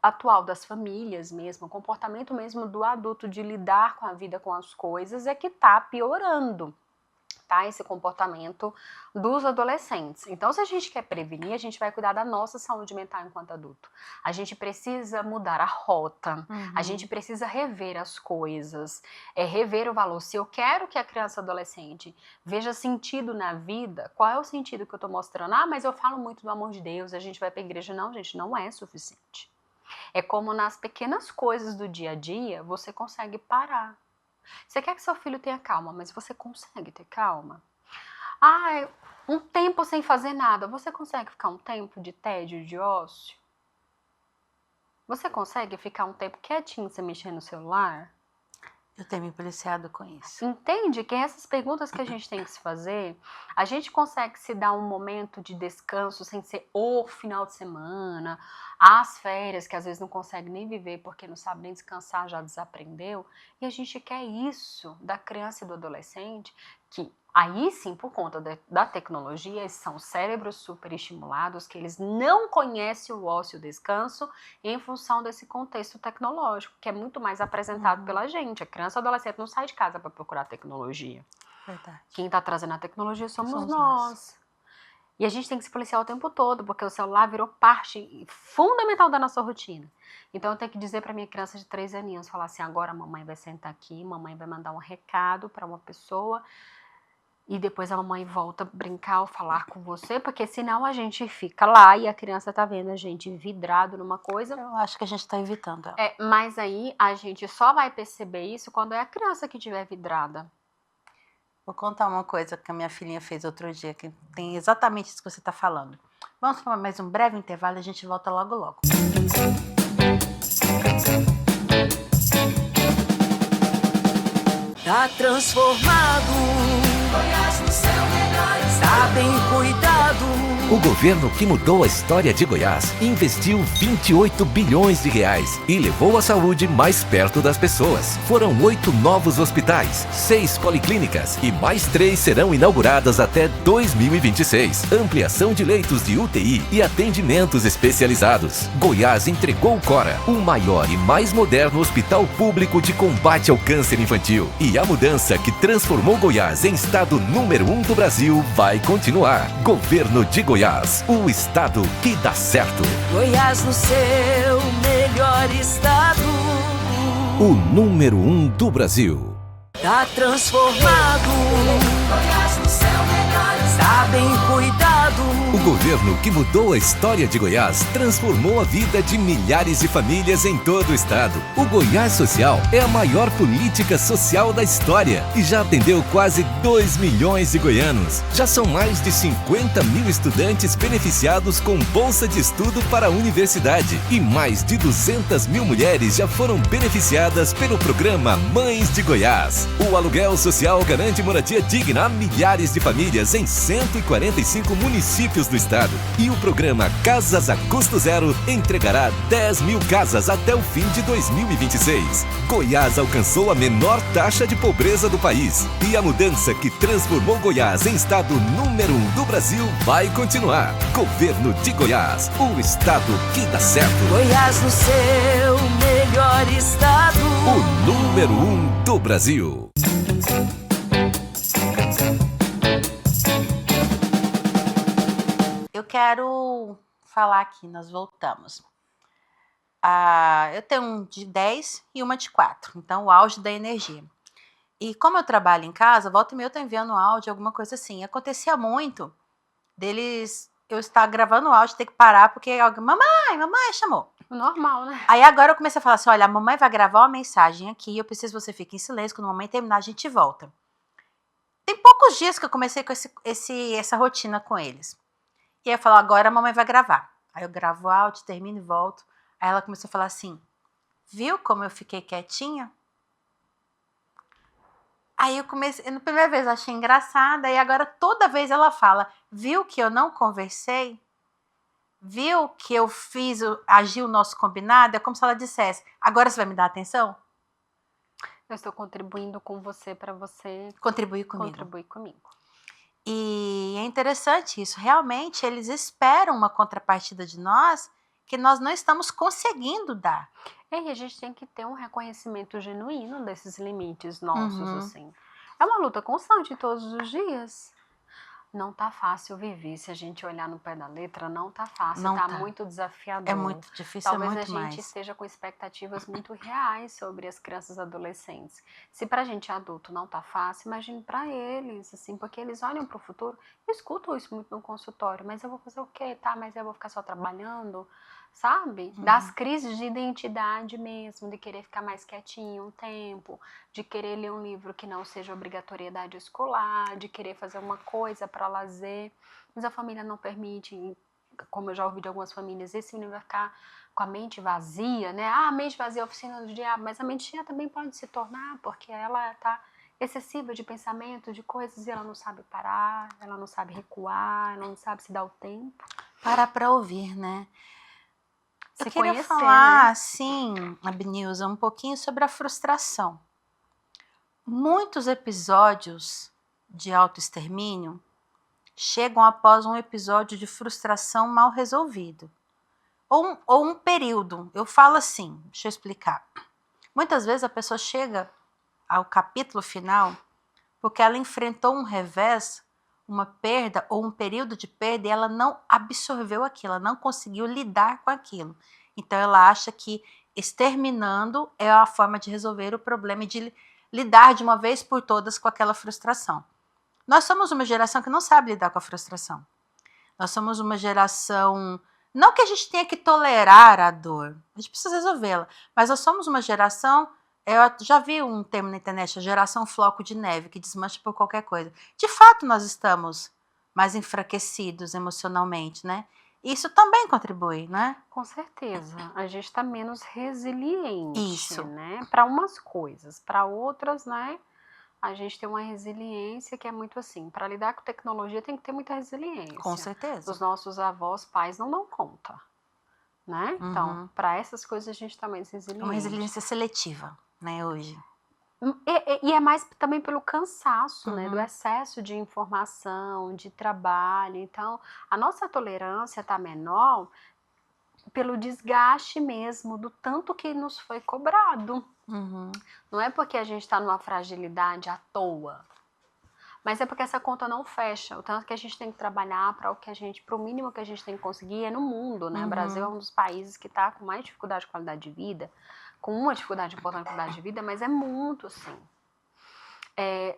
[SPEAKER 4] atual das famílias mesmo, o comportamento mesmo do adulto de lidar com a vida, com as coisas, é que está piorando, tá? Esse comportamento dos adolescentes. Então, se a gente quer prevenir, a gente vai cuidar da nossa saúde mental enquanto adulto. A gente precisa mudar a rota, a gente precisa rever as coisas, rever o valor. Se eu quero que a criança e adolescente veja sentido na vida, qual é o sentido que eu estou mostrando? Mas eu falo muito do amor de Deus, a gente vai para a igreja. Não, gente, não é suficiente. É como nas pequenas coisas do dia a dia, você consegue parar. Você quer que seu filho tenha calma, mas você consegue ter calma? Um tempo sem fazer nada, você consegue ficar um tempo de tédio, de ócio? Você consegue ficar um tempo quietinho sem mexer no celular?
[SPEAKER 1] Eu tenho me policiado com isso.
[SPEAKER 4] Entende que essas perguntas que a gente tem que se fazer, a gente consegue se dar um momento de descanso sem ser o final de semana, as férias que às vezes não consegue nem viver porque não sabe nem descansar, já desaprendeu. E a gente quer isso da criança e do adolescente, que Aí sim, por conta da tecnologia, eles são cérebros superestimulados, que eles não conhecem o ócio e o descanso em função desse contexto tecnológico, que é muito mais apresentado pela gente. A criança e o adolescente não sai de casa para procurar tecnologia.
[SPEAKER 1] Verdade.
[SPEAKER 4] Quem está trazendo a tecnologia somos nós. E a gente tem que se policiar o tempo todo, porque o celular virou parte fundamental da nossa rotina. Então eu tenho que dizer para minha criança de 3 aninhos, falar assim, agora a mamãe vai sentar aqui, mamãe vai mandar um recado para uma pessoa, e depois a mamãe volta a brincar ou falar com você, porque senão a gente fica lá e a criança tá vendo a gente vidrado numa coisa.
[SPEAKER 1] Eu acho que a gente tá evitando ela.
[SPEAKER 4] Mas aí a gente só vai perceber isso quando é a criança que estiver vidrada.
[SPEAKER 1] Vou contar uma coisa que a minha filhinha fez outro dia, que tem exatamente isso que você tá falando. Vamos tomar mais um breve intervalo e a gente volta logo logo.
[SPEAKER 2] Tá transformado, Goiás no seu melhor, está bem cuidado.
[SPEAKER 3] O governo que mudou a história de Goiás investiu 28 bilhões de reais e levou a saúde mais perto das pessoas. Foram 8 novos hospitais, 6 policlínicas e mais 3 serão inauguradas até 2026. Ampliação de leitos de UTI e atendimentos especializados. Goiás entregou o Cora, o maior e mais moderno hospital público de combate ao câncer infantil. E a mudança que transformou Goiás em estado número 1 do Brasil vai continuar. Governo de Goiás, o estado que dá certo.
[SPEAKER 2] Goiás no seu melhor estado.
[SPEAKER 3] O número 1 do Brasil.
[SPEAKER 2] Tá transformado, Goiás no seu melhor, está bem cuidado.
[SPEAKER 3] O governo que mudou a história de Goiás transformou a vida de milhares de famílias em todo o estado. O Goiás Social é a maior política social da história e já atendeu quase 2 milhões de goianos. Já são mais de 50 mil estudantes beneficiados com bolsa de estudo para a universidade e mais de 200 mil mulheres já foram beneficiadas pelo programa Mães de Goiás. O aluguel social garante moradia digna a milhares de famílias em 145 municípios do estado. E o programa Casas a Custo Zero entregará 10 mil casas até o fim de 2026. Goiás alcançou a menor taxa de pobreza do país. E a mudança que transformou Goiás em estado número 1 do Brasil vai continuar. Governo de Goiás, o estado que dá certo.
[SPEAKER 2] Goiás no seu melhor estado.
[SPEAKER 3] O número 1 do Brasil.
[SPEAKER 1] Eu quero falar aqui, nós voltamos. Eu tenho um de 10 e uma de 4, então o auge da energia. E como eu trabalho em casa, volta e meia eu tô enviando áudio, alguma coisa assim. Acontecia muito deles, eu estar gravando o áudio, ter que parar, porque alguém, mamãe, chamou.
[SPEAKER 4] Normal, né?
[SPEAKER 1] Aí agora eu comecei a falar assim, olha, a mamãe vai gravar uma mensagem aqui, eu preciso que você fique em silêncio, quando a mamãe terminar a gente volta. Tem poucos dias que eu comecei com essa rotina com eles. E aí eu falo, agora a mamãe vai gravar. Aí eu gravo o áudio, termino e volto. Aí ela começou a falar assim, viu como eu fiquei quietinha? Aí eu comecei, na primeira vez eu achei engraçada, e agora toda vez ela fala, viu que eu não conversei? Viu que eu agi o nosso combinado? É como se ela dissesse, agora você vai me dar atenção?
[SPEAKER 4] Eu estou contribuindo com você para você
[SPEAKER 1] Contribuir comigo.
[SPEAKER 4] contribuir comigo.
[SPEAKER 1] E é interessante isso, realmente eles esperam uma contrapartida de nós que nós não estamos conseguindo dar.
[SPEAKER 4] E a gente tem que ter um reconhecimento genuíno desses limites nossos, assim. É uma luta constante todos os dias. Não tá fácil viver, se a gente olhar no pé da letra, não tá fácil,
[SPEAKER 1] Não
[SPEAKER 4] tá
[SPEAKER 1] tá.
[SPEAKER 4] muito desafiador.
[SPEAKER 1] É muito difícil,
[SPEAKER 4] Talvez
[SPEAKER 1] é muito
[SPEAKER 4] a gente
[SPEAKER 1] mais.
[SPEAKER 4] esteja com expectativas muito reais sobre as crianças e adolescentes. Se pra gente adulto não tá fácil, imagine pra eles, assim, porque eles olham pro futuro. Eu escuto isso muito no consultório, mas eu vou fazer o quê? Tá, mas eu vou ficar só trabalhando, sabe? Das crises de identidade mesmo, de querer ficar mais quietinho um tempo, de querer ler um livro que não seja obrigatoriedade escolar, de querer fazer uma coisa para lazer, mas a família não permite, como eu já ouvi de algumas famílias, esse menino vai ficar com a mente vazia, né? A mente vazia é a oficina do diabo, mas a mente também pode se tornar, porque ela tá excessiva de pensamento, de coisas, e ela não sabe parar, ela não sabe recuar, ela não sabe se dar o tempo.
[SPEAKER 1] Parar para ouvir, né? Eu
[SPEAKER 4] Se
[SPEAKER 1] queria
[SPEAKER 4] conhecer,
[SPEAKER 1] falar,
[SPEAKER 4] né?
[SPEAKER 1] assim, Abnilza, um pouquinho sobre a frustração. Muitos episódios de autoextermínio chegam após um episódio de frustração mal resolvido. Ou um período. Eu falo assim, deixa eu explicar. Muitas vezes a pessoa chega ao capítulo final porque ela enfrentou um revés, uma perda ou um período de perda e ela não absorveu aquilo, ela não conseguiu lidar com aquilo. Então ela acha que exterminando é a forma de resolver o problema e de lidar de uma vez por todas com aquela frustração. Nós somos uma geração que não sabe lidar com a frustração. Nós somos uma geração... Não que a gente tenha que tolerar a dor, a gente precisa resolvê-la, mas nós somos uma geração... Eu já vi um termo na internet, a geração floco de neve, que desmancha por qualquer coisa. De fato, nós estamos mais enfraquecidos emocionalmente, né? Isso também contribui, né?
[SPEAKER 4] Com certeza. A gente está menos resiliente,
[SPEAKER 1] Isso.
[SPEAKER 4] né? Para umas coisas, para outras, né? A gente tem uma resiliência que é muito assim. Para lidar com tecnologia tem que ter muita resiliência.
[SPEAKER 1] Com certeza.
[SPEAKER 4] Os nossos avós, pais não dão conta, né? Então, para essas coisas a gente está mais resiliente.
[SPEAKER 1] Uma resiliência seletiva, né, hoje.
[SPEAKER 4] E é mais também pelo cansaço, né, do excesso de informação, de trabalho. Então, a nossa tolerância está menor pelo desgaste mesmo, do tanto que nos foi cobrado. Não é porque a gente está numa fragilidade à toa, mas é porque essa conta não fecha. O tanto que a gente tem que trabalhar para o mínimo que a gente tem que conseguir é no mundo, né? O Brasil é um dos países que está com mais dificuldade de qualidade de vida, com uma dificuldade importante de qualidade de vida, mas é muito, assim.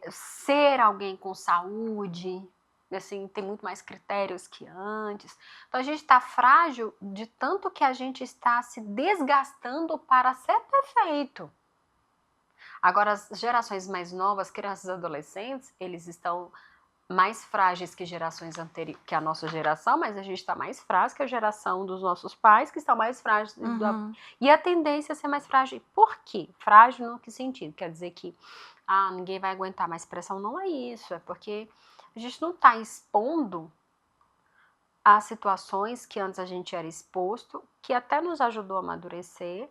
[SPEAKER 4] Ser alguém com saúde, assim, tem muito mais critérios que antes. Então a gente está frágil de tanto que a gente está se desgastando para ser perfeito. Agora, as gerações mais novas, crianças e adolescentes, eles estão mais frágeis que que a nossa geração, mas a gente está mais frágil que a geração dos nossos pais, que estão mais frágeis. E a tendência é ser mais frágil. Por quê? Frágil no que sentido? Quer dizer que ninguém vai aguentar mais pressão. Não é isso. É porque a gente não está expondo a situações que antes a gente era exposto, que até nos ajudou a amadurecer,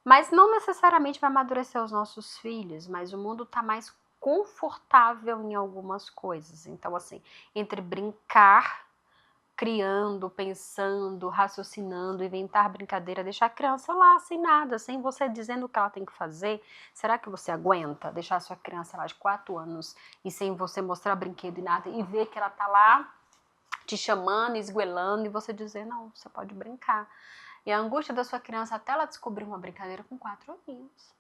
[SPEAKER 4] mas não necessariamente vai amadurecer os nossos filhos, mas o mundo está mais confortável em algumas coisas. Então, assim, entre brincar, criando, pensando, raciocinando, inventar brincadeira, deixar a criança lá sem nada, sem você dizendo o que ela tem que fazer, será que você aguenta deixar a sua criança lá de 4 anos e sem você mostrar brinquedo e nada, e ver que ela tá lá te chamando, esguelando, e você dizer, não, você pode brincar. E a angústia da sua criança até ela descobrir uma brincadeira com 4 aninhos.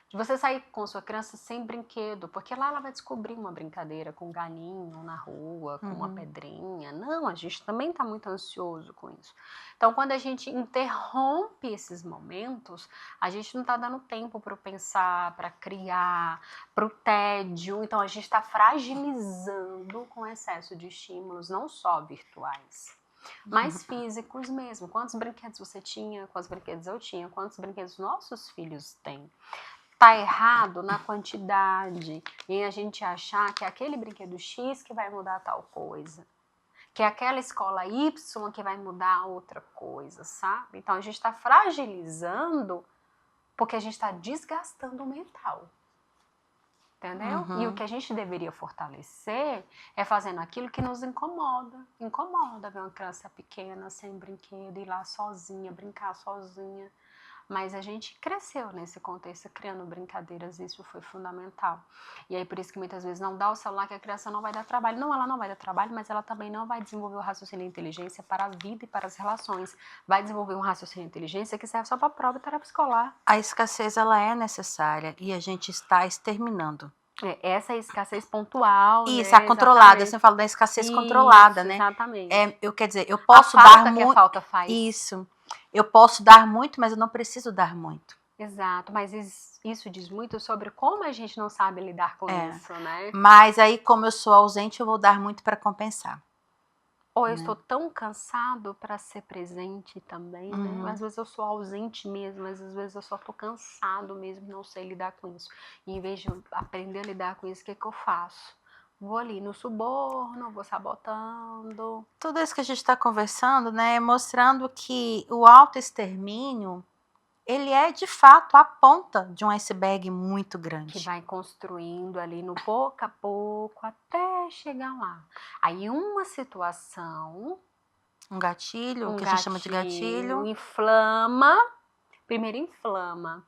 [SPEAKER 4] De você sair com sua criança sem brinquedo, porque lá ela vai descobrir uma brincadeira com um galinho na rua, com uma pedrinha. Não, a gente também está muito ansioso com isso. Então, quando a gente interrompe esses momentos, a gente não está dando tempo para pensar, para criar, para o tédio. Então, a gente está fragilizando com excesso de estímulos, não só virtuais, mas físicos mesmo. Quantos brinquedos você tinha? Quantos brinquedos eu tinha? Quantos brinquedos nossos filhos têm? Tá errado na quantidade, em a gente achar que é aquele brinquedo X que vai mudar tal coisa, que é aquela escola Y que vai mudar outra coisa, sabe? Então a gente está fragilizando porque a gente está desgastando o mental, entendeu? E o que a gente deveria fortalecer é fazendo aquilo que nos incomoda. Incomoda ver uma criança pequena, sem brinquedo, ir lá sozinha, brincar sozinha. Mas a gente cresceu nesse contexto, criando brincadeiras, isso foi fundamental. E aí por isso que muitas vezes não dá o celular, que a criança não vai dar trabalho. Não, ela não vai dar trabalho, mas ela também não vai desenvolver o raciocínio e inteligência para a vida e para as relações. Vai desenvolver um raciocínio e inteligência que serve só para a prova e tarefa escolar.
[SPEAKER 1] A escassez, ela é necessária e a gente está exterminando.
[SPEAKER 4] Essa é a escassez pontual.
[SPEAKER 1] Isso,
[SPEAKER 4] né?
[SPEAKER 1] a controlada. Você fala da escassez controlada, né?
[SPEAKER 4] Exatamente.
[SPEAKER 1] Quer dizer, eu posso
[SPEAKER 4] a
[SPEAKER 1] dar
[SPEAKER 4] falta que
[SPEAKER 1] muito.
[SPEAKER 4] a falta faz.
[SPEAKER 1] Isso. Eu posso dar muito, mas eu não preciso dar muito.
[SPEAKER 4] Exato, mas isso diz muito sobre como a gente não sabe lidar com isso, né?
[SPEAKER 1] Mas aí, como eu sou ausente, eu vou dar muito para compensar.
[SPEAKER 4] Ou eu estou tão cansado para ser presente também, né? Às vezes eu sou ausente mesmo, mas às vezes eu só estou cansado mesmo e não sei lidar com isso. E em vez de eu aprender a lidar com isso, o que eu faço? Vou ali no suborno, vou sabotando.
[SPEAKER 1] Tudo isso que a gente está conversando, né, é mostrando que o autoextermínio, ele é de fato a ponta de um iceberg muito
[SPEAKER 4] Que
[SPEAKER 1] grande.
[SPEAKER 4] vai construindo ali no pouco a pouco até chegar lá. Aí uma situação,
[SPEAKER 1] Um gatilho,
[SPEAKER 4] um
[SPEAKER 1] que a gente chama de gatilho.
[SPEAKER 4] inflama, primeiro inflama.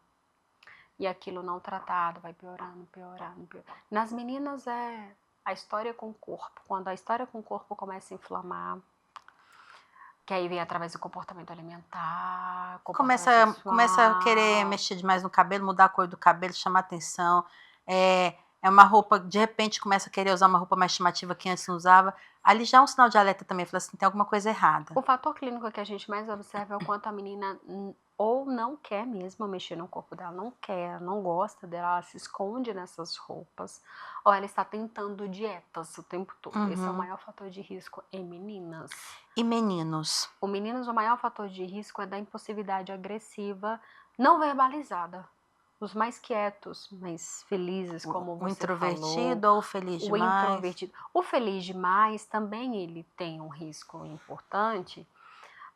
[SPEAKER 4] E aquilo não tratado vai piorando, piorando, piorando. Nas meninas é a história com o corpo. Quando a história com o corpo começa a inflamar, que aí vem através do comportamento alimentar, comportamento
[SPEAKER 1] Começa a querer
[SPEAKER 4] sexual.
[SPEAKER 1] mexer demais no cabelo, mudar a cor do cabelo, chamar atenção. É uma roupa, de repente começa a querer usar uma roupa mais chamativa que antes não usava. Ali já é um sinal de alerta também, fala assim, tem alguma coisa errada.
[SPEAKER 4] O fator clínico que a gente mais observa é o quanto a menina ou não quer mesmo mexer no corpo dela, não quer, não gosta dela, ela se esconde nessas roupas, ou ela está tentando dietas o tempo todo. Esse é o maior fator de risco em meninas.
[SPEAKER 1] E meninos?
[SPEAKER 4] O meninos, o maior fator de risco é da impulsividade agressiva não verbalizada. Os mais quietos, mais felizes, como você
[SPEAKER 1] O introvertido
[SPEAKER 4] falou.
[SPEAKER 1] ou o feliz
[SPEAKER 4] O
[SPEAKER 1] demais?
[SPEAKER 4] introvertido. O feliz demais também ele tem um risco importante,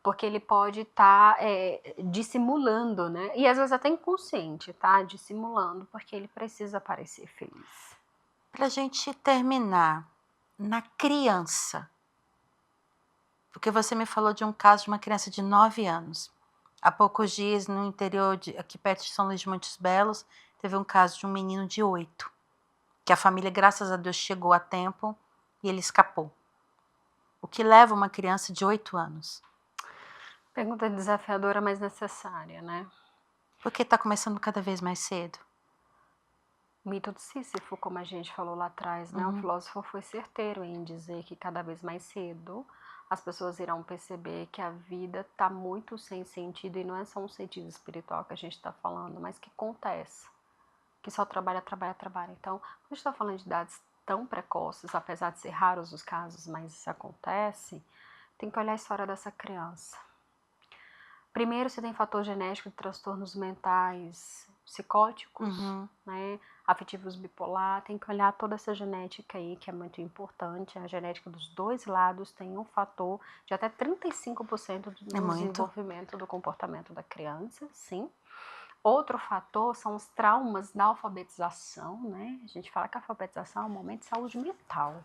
[SPEAKER 4] porque ele pode estar dissimulando, né? E às vezes até inconsciente, tá? Dissimulando, porque ele precisa parecer feliz.
[SPEAKER 1] Pra gente terminar, na criança, porque você me falou de um caso de uma criança de 9 anos. Há poucos dias, no interior, aqui perto de São Luís de Montes Belos, teve um caso de um menino de 8, que a família, graças a Deus, chegou a tempo e ele escapou. O que leva uma criança de 8 anos?
[SPEAKER 4] Pergunta desafiadora, mas necessária, né?
[SPEAKER 1] Porque está começando cada vez mais cedo.
[SPEAKER 4] O mito de Sísifo, como a gente falou lá atrás, né? O filósofo foi certeiro em dizer que cada vez mais cedo as pessoas irão perceber que a vida está muito sem sentido, e não é só um sentido espiritual que a gente está falando, mas que acontece, que só trabalha, trabalha, trabalha. Então, quando a gente está falando de idades tão precoces, apesar de ser raros os casos, mas isso acontece, tem que olhar a história dessa criança. Primeiro, você tem fator genético de transtornos mentais psicóticos, né, afetivos bipolar, tem que olhar toda essa genética aí, que é muito importante. A genética dos dois lados tem um fator de até 35% do desenvolvimento do comportamento da criança, sim. Outro fator são os traumas da alfabetização, né? A gente fala que a alfabetização é um momento de saúde mental.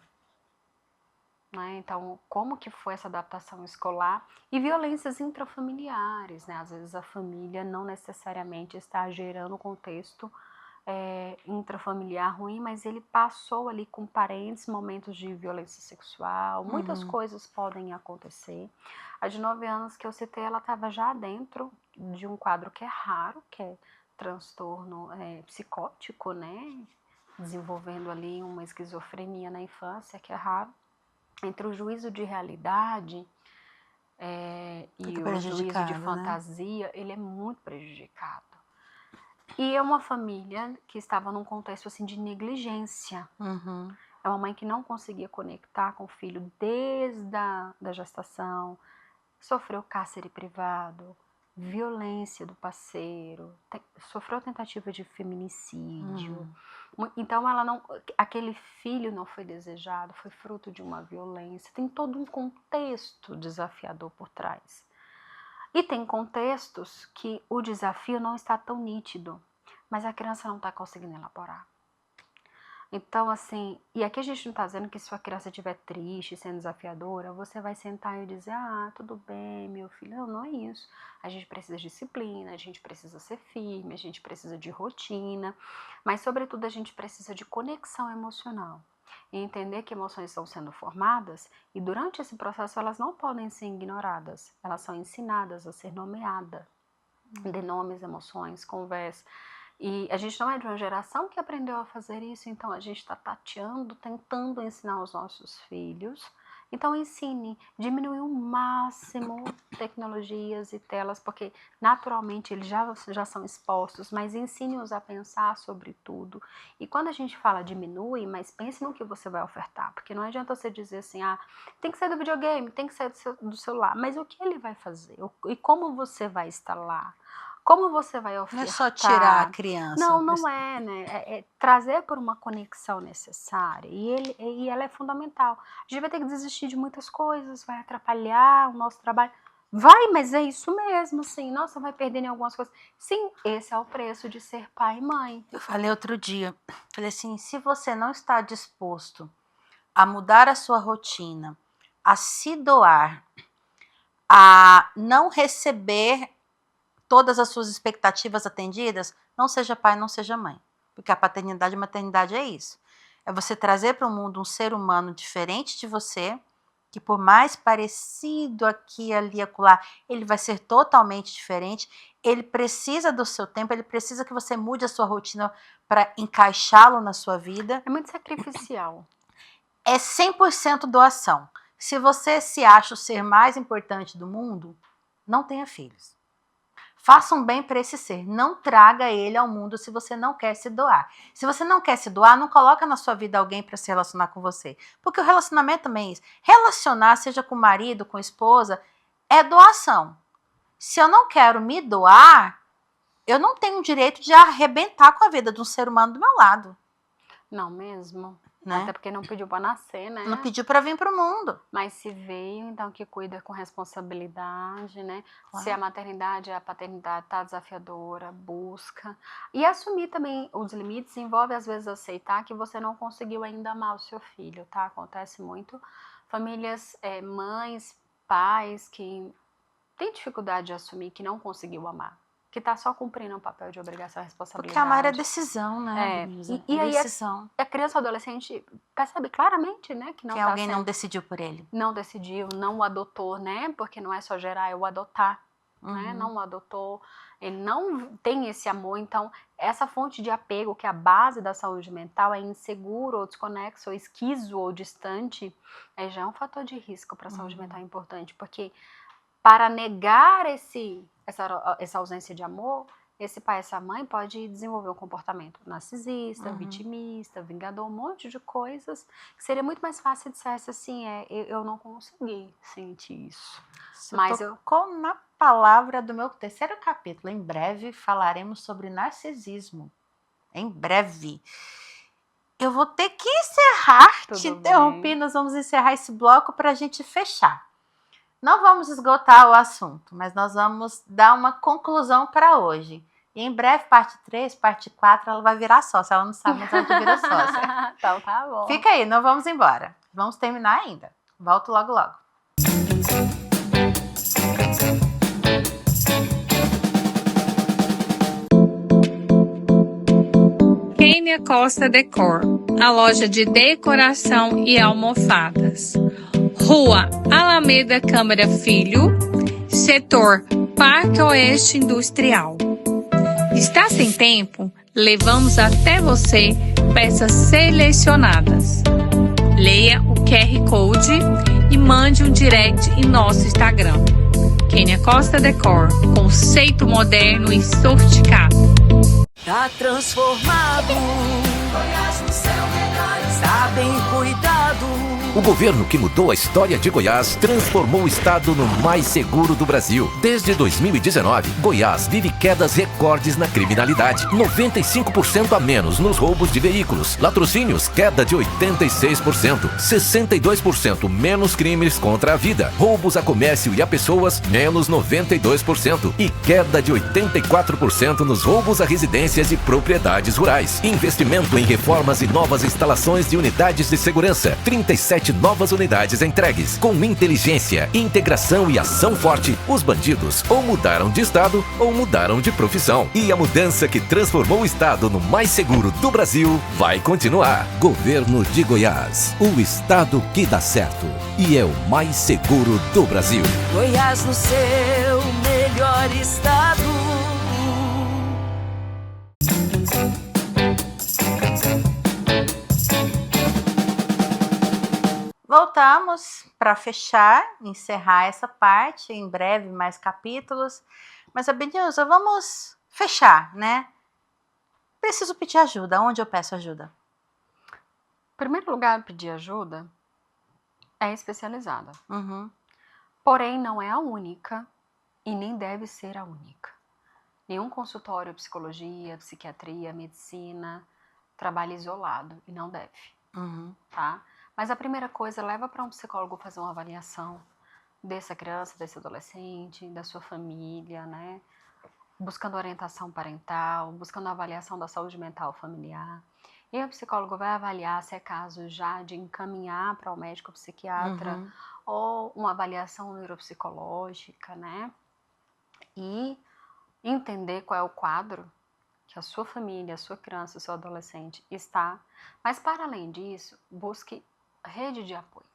[SPEAKER 4] Né? Então, como que foi essa adaptação escolar? E violências intrafamiliares, né? Às vezes a família não necessariamente está gerando um contexto intrafamiliar ruim, mas ele passou ali com parentes momentos de violência sexual, muitas coisas podem acontecer. A de 9 anos que eu citei, ela estava já dentro de um quadro que é raro, que é transtorno psicótico, né? Desenvolvendo ali uma esquizofrenia na infância, que é raro. Entre o juízo de realidade e o juízo de fantasia, né? Ele é muito prejudicado. E é uma família que estava num contexto assim de negligência. É uma mãe que não conseguia conectar com o filho desde a gestação, sofreu cárcere privado, violência do parceiro, sofreu tentativa de feminicídio. Então ela não, aquele filho não foi desejado, foi fruto de uma violência. Tem todo um contexto desafiador por trás. E tem contextos que o desafio não está tão nítido, mas a criança não está conseguindo elaborar. Então, assim, e aqui a gente não está dizendo que se sua criança estiver triste, sendo desafiadora, você vai sentar e dizer, tudo bem, meu filho. Não é isso. A gente precisa de disciplina, a gente precisa ser firme, a gente precisa de rotina, mas, sobretudo, a gente precisa de conexão emocional. E entender que emoções estão sendo formadas e, durante esse processo, elas não podem ser ignoradas. Elas são ensinadas a ser nomeadas. Dê nomes, emoções, conversa. E a gente não é de uma geração que aprendeu a fazer isso, então a gente está tateando, tentando ensinar os nossos filhos. Então ensine, diminui o máximo tecnologias e telas, porque naturalmente eles já são expostos, mas ensine-os a pensar sobre tudo. E quando a gente fala diminui, mas pense no que você vai ofertar, porque não adianta você dizer assim, tem que ser do videogame, tem que ser do celular, mas o que ele vai fazer? E como você vai estar lá? Como você vai ofertar?
[SPEAKER 1] Não é só tirar a criança.
[SPEAKER 4] Não é, né? É trazer por uma conexão necessária. E ela é fundamental. A gente vai ter que desistir de muitas coisas, vai atrapalhar o nosso trabalho. Vai, mas é isso mesmo, sim. Nossa, vai perdendo em algumas coisas. Sim, esse é o preço de ser pai e mãe.
[SPEAKER 1] Eu falei outro dia, falei assim, se você não está disposto a mudar a sua rotina, a se doar, a não receber todas as suas expectativas atendidas, não seja pai, não seja mãe. Porque a paternidade e maternidade é isso. É você trazer para o mundo um ser humano diferente de você, que por mais parecido aqui, ali, acolá, ele vai ser totalmente diferente. Ele precisa do seu tempo, ele precisa que você mude a sua rotina para encaixá-lo na sua vida.
[SPEAKER 4] É muito sacrificial.
[SPEAKER 1] É 100% doação. Se você se acha o ser mais importante do mundo, não tenha filhos. Faça um bem para esse ser. Não traga ele ao mundo se você não quer se doar. Se você não quer se doar, não coloca na sua vida alguém para se relacionar com você. Porque o relacionamento também é isso. Relacionar, seja com o marido, com a esposa, é doação. Se eu não quero me doar, eu não tenho o direito de arrebentar com a vida de um ser humano do meu lado.
[SPEAKER 4] Não mesmo?
[SPEAKER 1] Né?
[SPEAKER 4] Até porque não pediu para nascer, né?
[SPEAKER 1] Não pediu para vir para o mundo.
[SPEAKER 4] Mas se veio, então que cuida com responsabilidade, né?
[SPEAKER 1] Claro.
[SPEAKER 4] Se a maternidade e a paternidade tá desafiadora, busca. E assumir também os limites envolve, às vezes, aceitar que você não conseguiu ainda amar o seu filho, tá? Acontece muito. Famílias, mães, pais que têm dificuldade de assumir que não conseguiu amar. Que tá só cumprindo um papel de obrigação e responsabilidade.
[SPEAKER 1] Porque amar é decisão, né?
[SPEAKER 4] E aí
[SPEAKER 1] decisão.
[SPEAKER 4] a criança ou adolescente percebe claramente, né, que não
[SPEAKER 1] que
[SPEAKER 4] tá
[SPEAKER 1] alguém
[SPEAKER 4] sendo,
[SPEAKER 1] não decidiu por ele.
[SPEAKER 4] não decidiu, não o adotou, né? Porque não é só gerar, é o adotar, né? Não o adotou, ele não tem esse amor. Então, essa fonte de apego, que é a base da saúde mental, é inseguro, ou desconexo, ou esquizo, ou distante, já é um fator de risco para a saúde mental importante, porque para negar essa ausência de amor, esse pai, essa mãe pode desenvolver um comportamento narcisista, vitimista, vingador, um monte de coisas que seria muito mais fácil se dissesse assim, eu não consegui sentir isso.
[SPEAKER 1] Mas tocou na palavra do meu terceiro capítulo. Em breve falaremos sobre narcisismo. Em breve. Eu vou ter que encerrar, te interrompi, nós vamos encerrar esse bloco para a gente fechar. Não vamos esgotar o assunto, mas nós vamos dar uma conclusão para hoje. E em breve, parte 3, parte 4, ela vai virar sócia. Ela não sabe, mas ela já virou sócia.
[SPEAKER 4] Então tá bom.
[SPEAKER 1] Fica aí, não vamos embora. Vamos terminar ainda. Volto logo, logo.
[SPEAKER 8] Kênia Costa Decor, a loja de decoração e almofadas. Rua Alameda Câmara Filho, setor Parque Oeste Industrial. Está sem tempo? Levamos até você peças selecionadas. Leia o QR Code e mande um direct em nosso Instagram. Kênia Costa Decor, conceito moderno e sofisticado.
[SPEAKER 2] Tá transformado, Goiás no seu melhor, está bem cuidado.
[SPEAKER 3] O governo que mudou a história de Goiás transformou o estado no mais seguro do Brasil. Desde 2019, Goiás vive quedas recordes na criminalidade. 95% a menos nos roubos de veículos. Latrocínios, queda de 86%. 62% menos crimes contra a vida. Roubos a comércio e a pessoas, menos 92%. E queda de 84% nos roubos a residências e propriedades rurais. Investimento em reformas e novas instalações de unidades de segurança. 37 novas unidades entregues. Com inteligência, integração e ação forte, os bandidos ou mudaram de estado ou mudaram de profissão. E a mudança que transformou o estado no mais seguro do Brasil vai continuar. Governo de Goiás, o estado que dá certo e é o mais seguro do Brasil.
[SPEAKER 2] Goiás no seu melhor estado.
[SPEAKER 1] Voltamos para fechar, encerrar essa parte, em breve mais capítulos. Mas, Abinilza, vamos fechar, né? Preciso pedir ajuda. Onde eu peço ajuda?
[SPEAKER 4] Em primeiro lugar, pedir ajuda é especializada.
[SPEAKER 1] Uhum.
[SPEAKER 4] Porém, não é a única e nem deve ser a única. Nenhum consultório, psicologia, psiquiatria, medicina, trabalha isolado e não deve,
[SPEAKER 1] Uhum.
[SPEAKER 4] tá? Mas a primeira coisa, leva para um psicólogo fazer uma avaliação, dessa criança, desse adolescente, da sua família, né? Buscando orientação parental, buscando avaliação da saúde mental familiar. E o psicólogo vai avaliar se é caso já de encaminhar para o médico psiquiatra ou uma avaliação neuropsicológica, né? E entender qual é o quadro que a sua família, a sua criança, o seu adolescente está. Mas, para além disso, busque rede de apoio.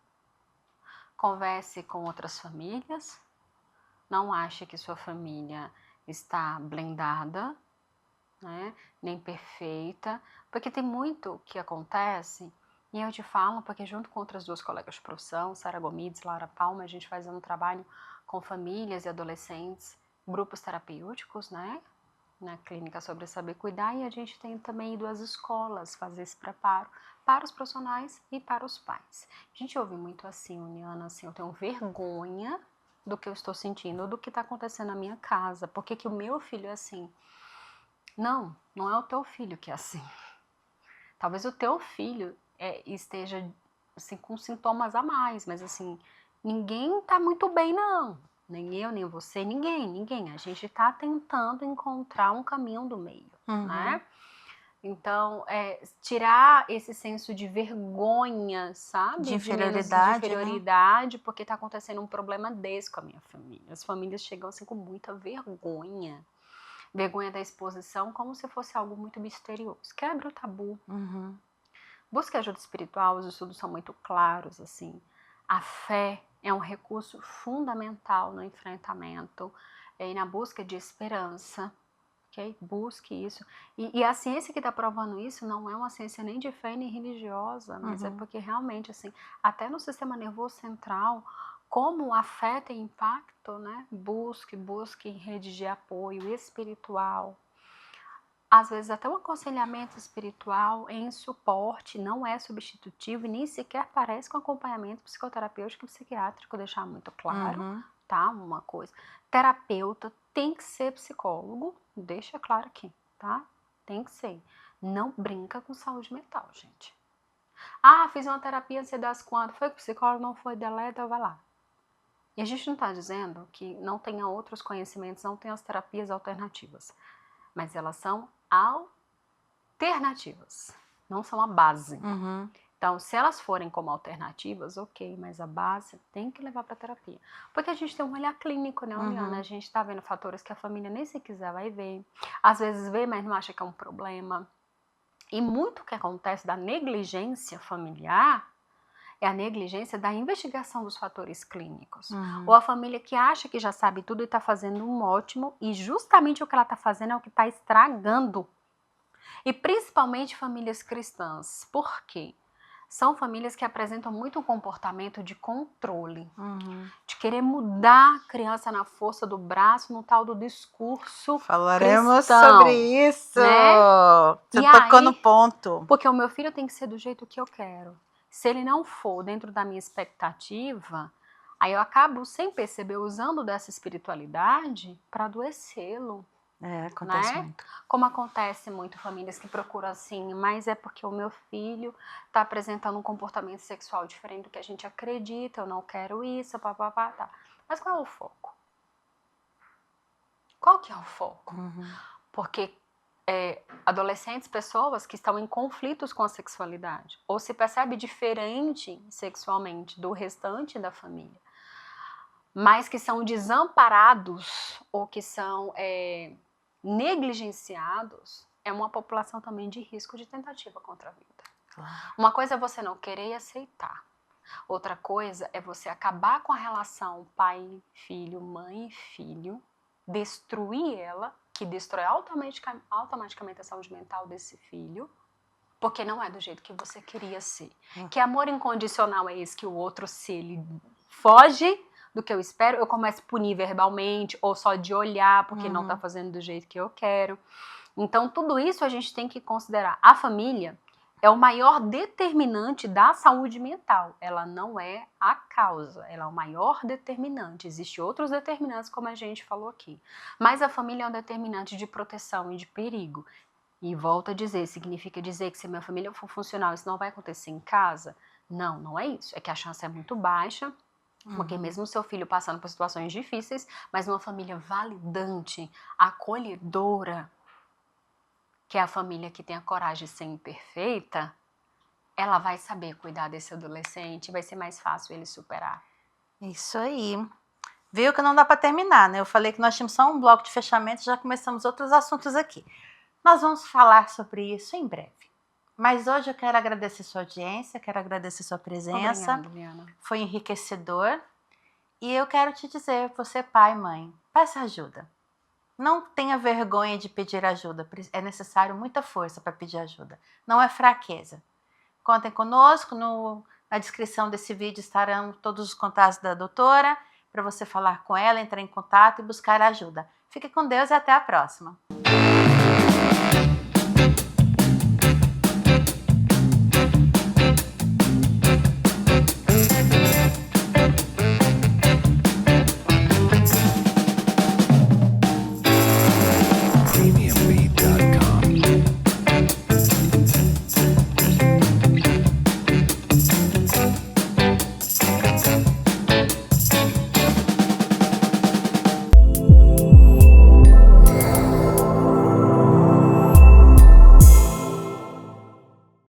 [SPEAKER 4] Converse com outras famílias. Não ache que sua família está blindada, né? Nem perfeita. Porque tem muito que acontece, e eu te falo porque junto com outras duas colegas de profissão, Sara Gomides e Laura Palma, a gente faz um trabalho com famílias e adolescentes, grupos terapêuticos, né? Na clínica sobre saber cuidar, e a gente tem também ido às escolas fazer esse preparo para os profissionais e para os pais. A gente ouve muito assim, Uniana, assim, eu tenho vergonha do que eu estou sentindo, do que está acontecendo na minha casa, porque que o meu filho é assim. Não, não é o teu filho que é assim. Talvez o teu filho esteja assim, com sintomas a mais, mas assim, ninguém está muito bem não. Nem eu, nem você, ninguém. A gente está tentando encontrar um caminho do meio, né? Então, tirar esse senso de vergonha, sabe?
[SPEAKER 1] De inferioridade,
[SPEAKER 4] de inferioridade, né? Porque está acontecendo um problema desse com a minha família. As famílias chegam assim com muita vergonha. Vergonha da exposição, como se fosse algo muito misterioso. Quebra o tabu. Busque ajuda espiritual, os estudos são muito claros, assim. A fé é um recurso fundamental no enfrentamento e na busca de esperança, ok? Busque isso. E a ciência que está provando isso não é uma ciência nem de fé nem religiosa, mas é porque realmente, assim, até no sistema nervoso central, como a fé tem impacto, né? Busque rede de apoio espiritual. Às vezes até um aconselhamento espiritual em suporte, não é substitutivo e nem sequer parece com acompanhamento psicoterapêutico e psiquiátrico, deixar muito claro, tá? Uma coisa. Terapeuta tem que ser psicólogo, deixa claro aqui, tá? Tem que ser. Não brinca com saúde mental, gente. Ah, fiz uma terapia, não sei das quantas, foi com o psicólogo, não foi, deleta, vai lá. E a gente não está dizendo que não tenha outros conhecimentos, não tem as terapias alternativas, mas elas são alternativas, não são a base. Então, se elas forem como alternativas, ok, mas a base tem que levar para terapia. Porque a gente tem um olhar clínico, né, Uniana? A gente está vendo fatores que a família nem se quiser vai ver. Às vezes vê, mas não acha que é um problema. E muito que acontece da negligência familiar é a negligência da investigação dos fatores clínicos. Ou a família que acha que já sabe tudo e está fazendo um ótimo, e justamente o que ela está fazendo é o que está estragando. E principalmente famílias cristãs. Por quê? São famílias que apresentam muito um comportamento de controle, de querer mudar a criança na força do braço, no tal do discurso
[SPEAKER 1] Falaremos
[SPEAKER 4] cristão,
[SPEAKER 1] sobre isso.
[SPEAKER 4] né?
[SPEAKER 1] Você
[SPEAKER 4] E
[SPEAKER 1] tocou
[SPEAKER 4] aí,
[SPEAKER 1] no ponto.
[SPEAKER 4] Porque o meu filho tem que ser do jeito que eu quero. Se ele não for dentro da minha expectativa, aí eu acabo, sem perceber, usando dessa espiritualidade para adoecê-lo.
[SPEAKER 1] Acontece
[SPEAKER 4] né?
[SPEAKER 1] muito.
[SPEAKER 4] Como acontece muito famílias que procuram assim, mas é porque o meu filho está apresentando um comportamento sexual diferente do que a gente acredita, eu não quero isso, papapá, tá. Mas qual é o foco? Qual que é o foco? Porque adolescentes, pessoas que estão em conflitos com a sexualidade, ou se percebe diferente sexualmente do restante da família, mas que são desamparados ou que são negligenciados, é uma população também de risco de tentativa contra a vida. Uma coisa é você não querer e aceitar. Outra coisa é você acabar com a relação pai-filho, mãe-filho, destruir ela, que destrói automaticamente a saúde mental desse filho, porque não é do jeito que você queria ser. Que amor incondicional é esse que o outro, se ele foge do que eu espero, eu começo a punir verbalmente ou só de olhar porque não está fazendo do jeito que eu quero. Então, tudo isso a gente tem que considerar. A família é o maior determinante da saúde mental. Ela não é a causa, ela é o maior determinante. Existem outros determinantes, como a gente falou aqui. Mas a família é um determinante de proteção e de perigo. E volto a dizer, significa dizer que se minha família for funcional, isso não vai acontecer em casa? Não, não é isso. É que a chance é muito baixa. Porque mesmo seu filho passando por situações difíceis, mas uma família validante, acolhedora, que é a família que tem a coragem de ser imperfeita, ela vai saber cuidar desse adolescente, vai ser mais fácil ele superar.
[SPEAKER 1] Isso aí. Viu que não dá para terminar, né? Eu falei que nós tínhamos só um bloco de fechamento, já começamos outros assuntos aqui. Nós vamos falar sobre isso em breve. Mas hoje eu quero agradecer sua audiência, quero agradecer sua presença.
[SPEAKER 4] Obrigada, Liana.
[SPEAKER 1] Foi enriquecedor. E eu quero te dizer, você pai, mãe, peça ajuda. Não tenha vergonha de pedir ajuda. É necessário muita força para pedir ajuda. Não é fraqueza. Contem conosco. Na descrição desse vídeo estarão todos os contatos da doutora para você falar com ela, entrar em contato e buscar ajuda. Fique com Deus e até a próxima.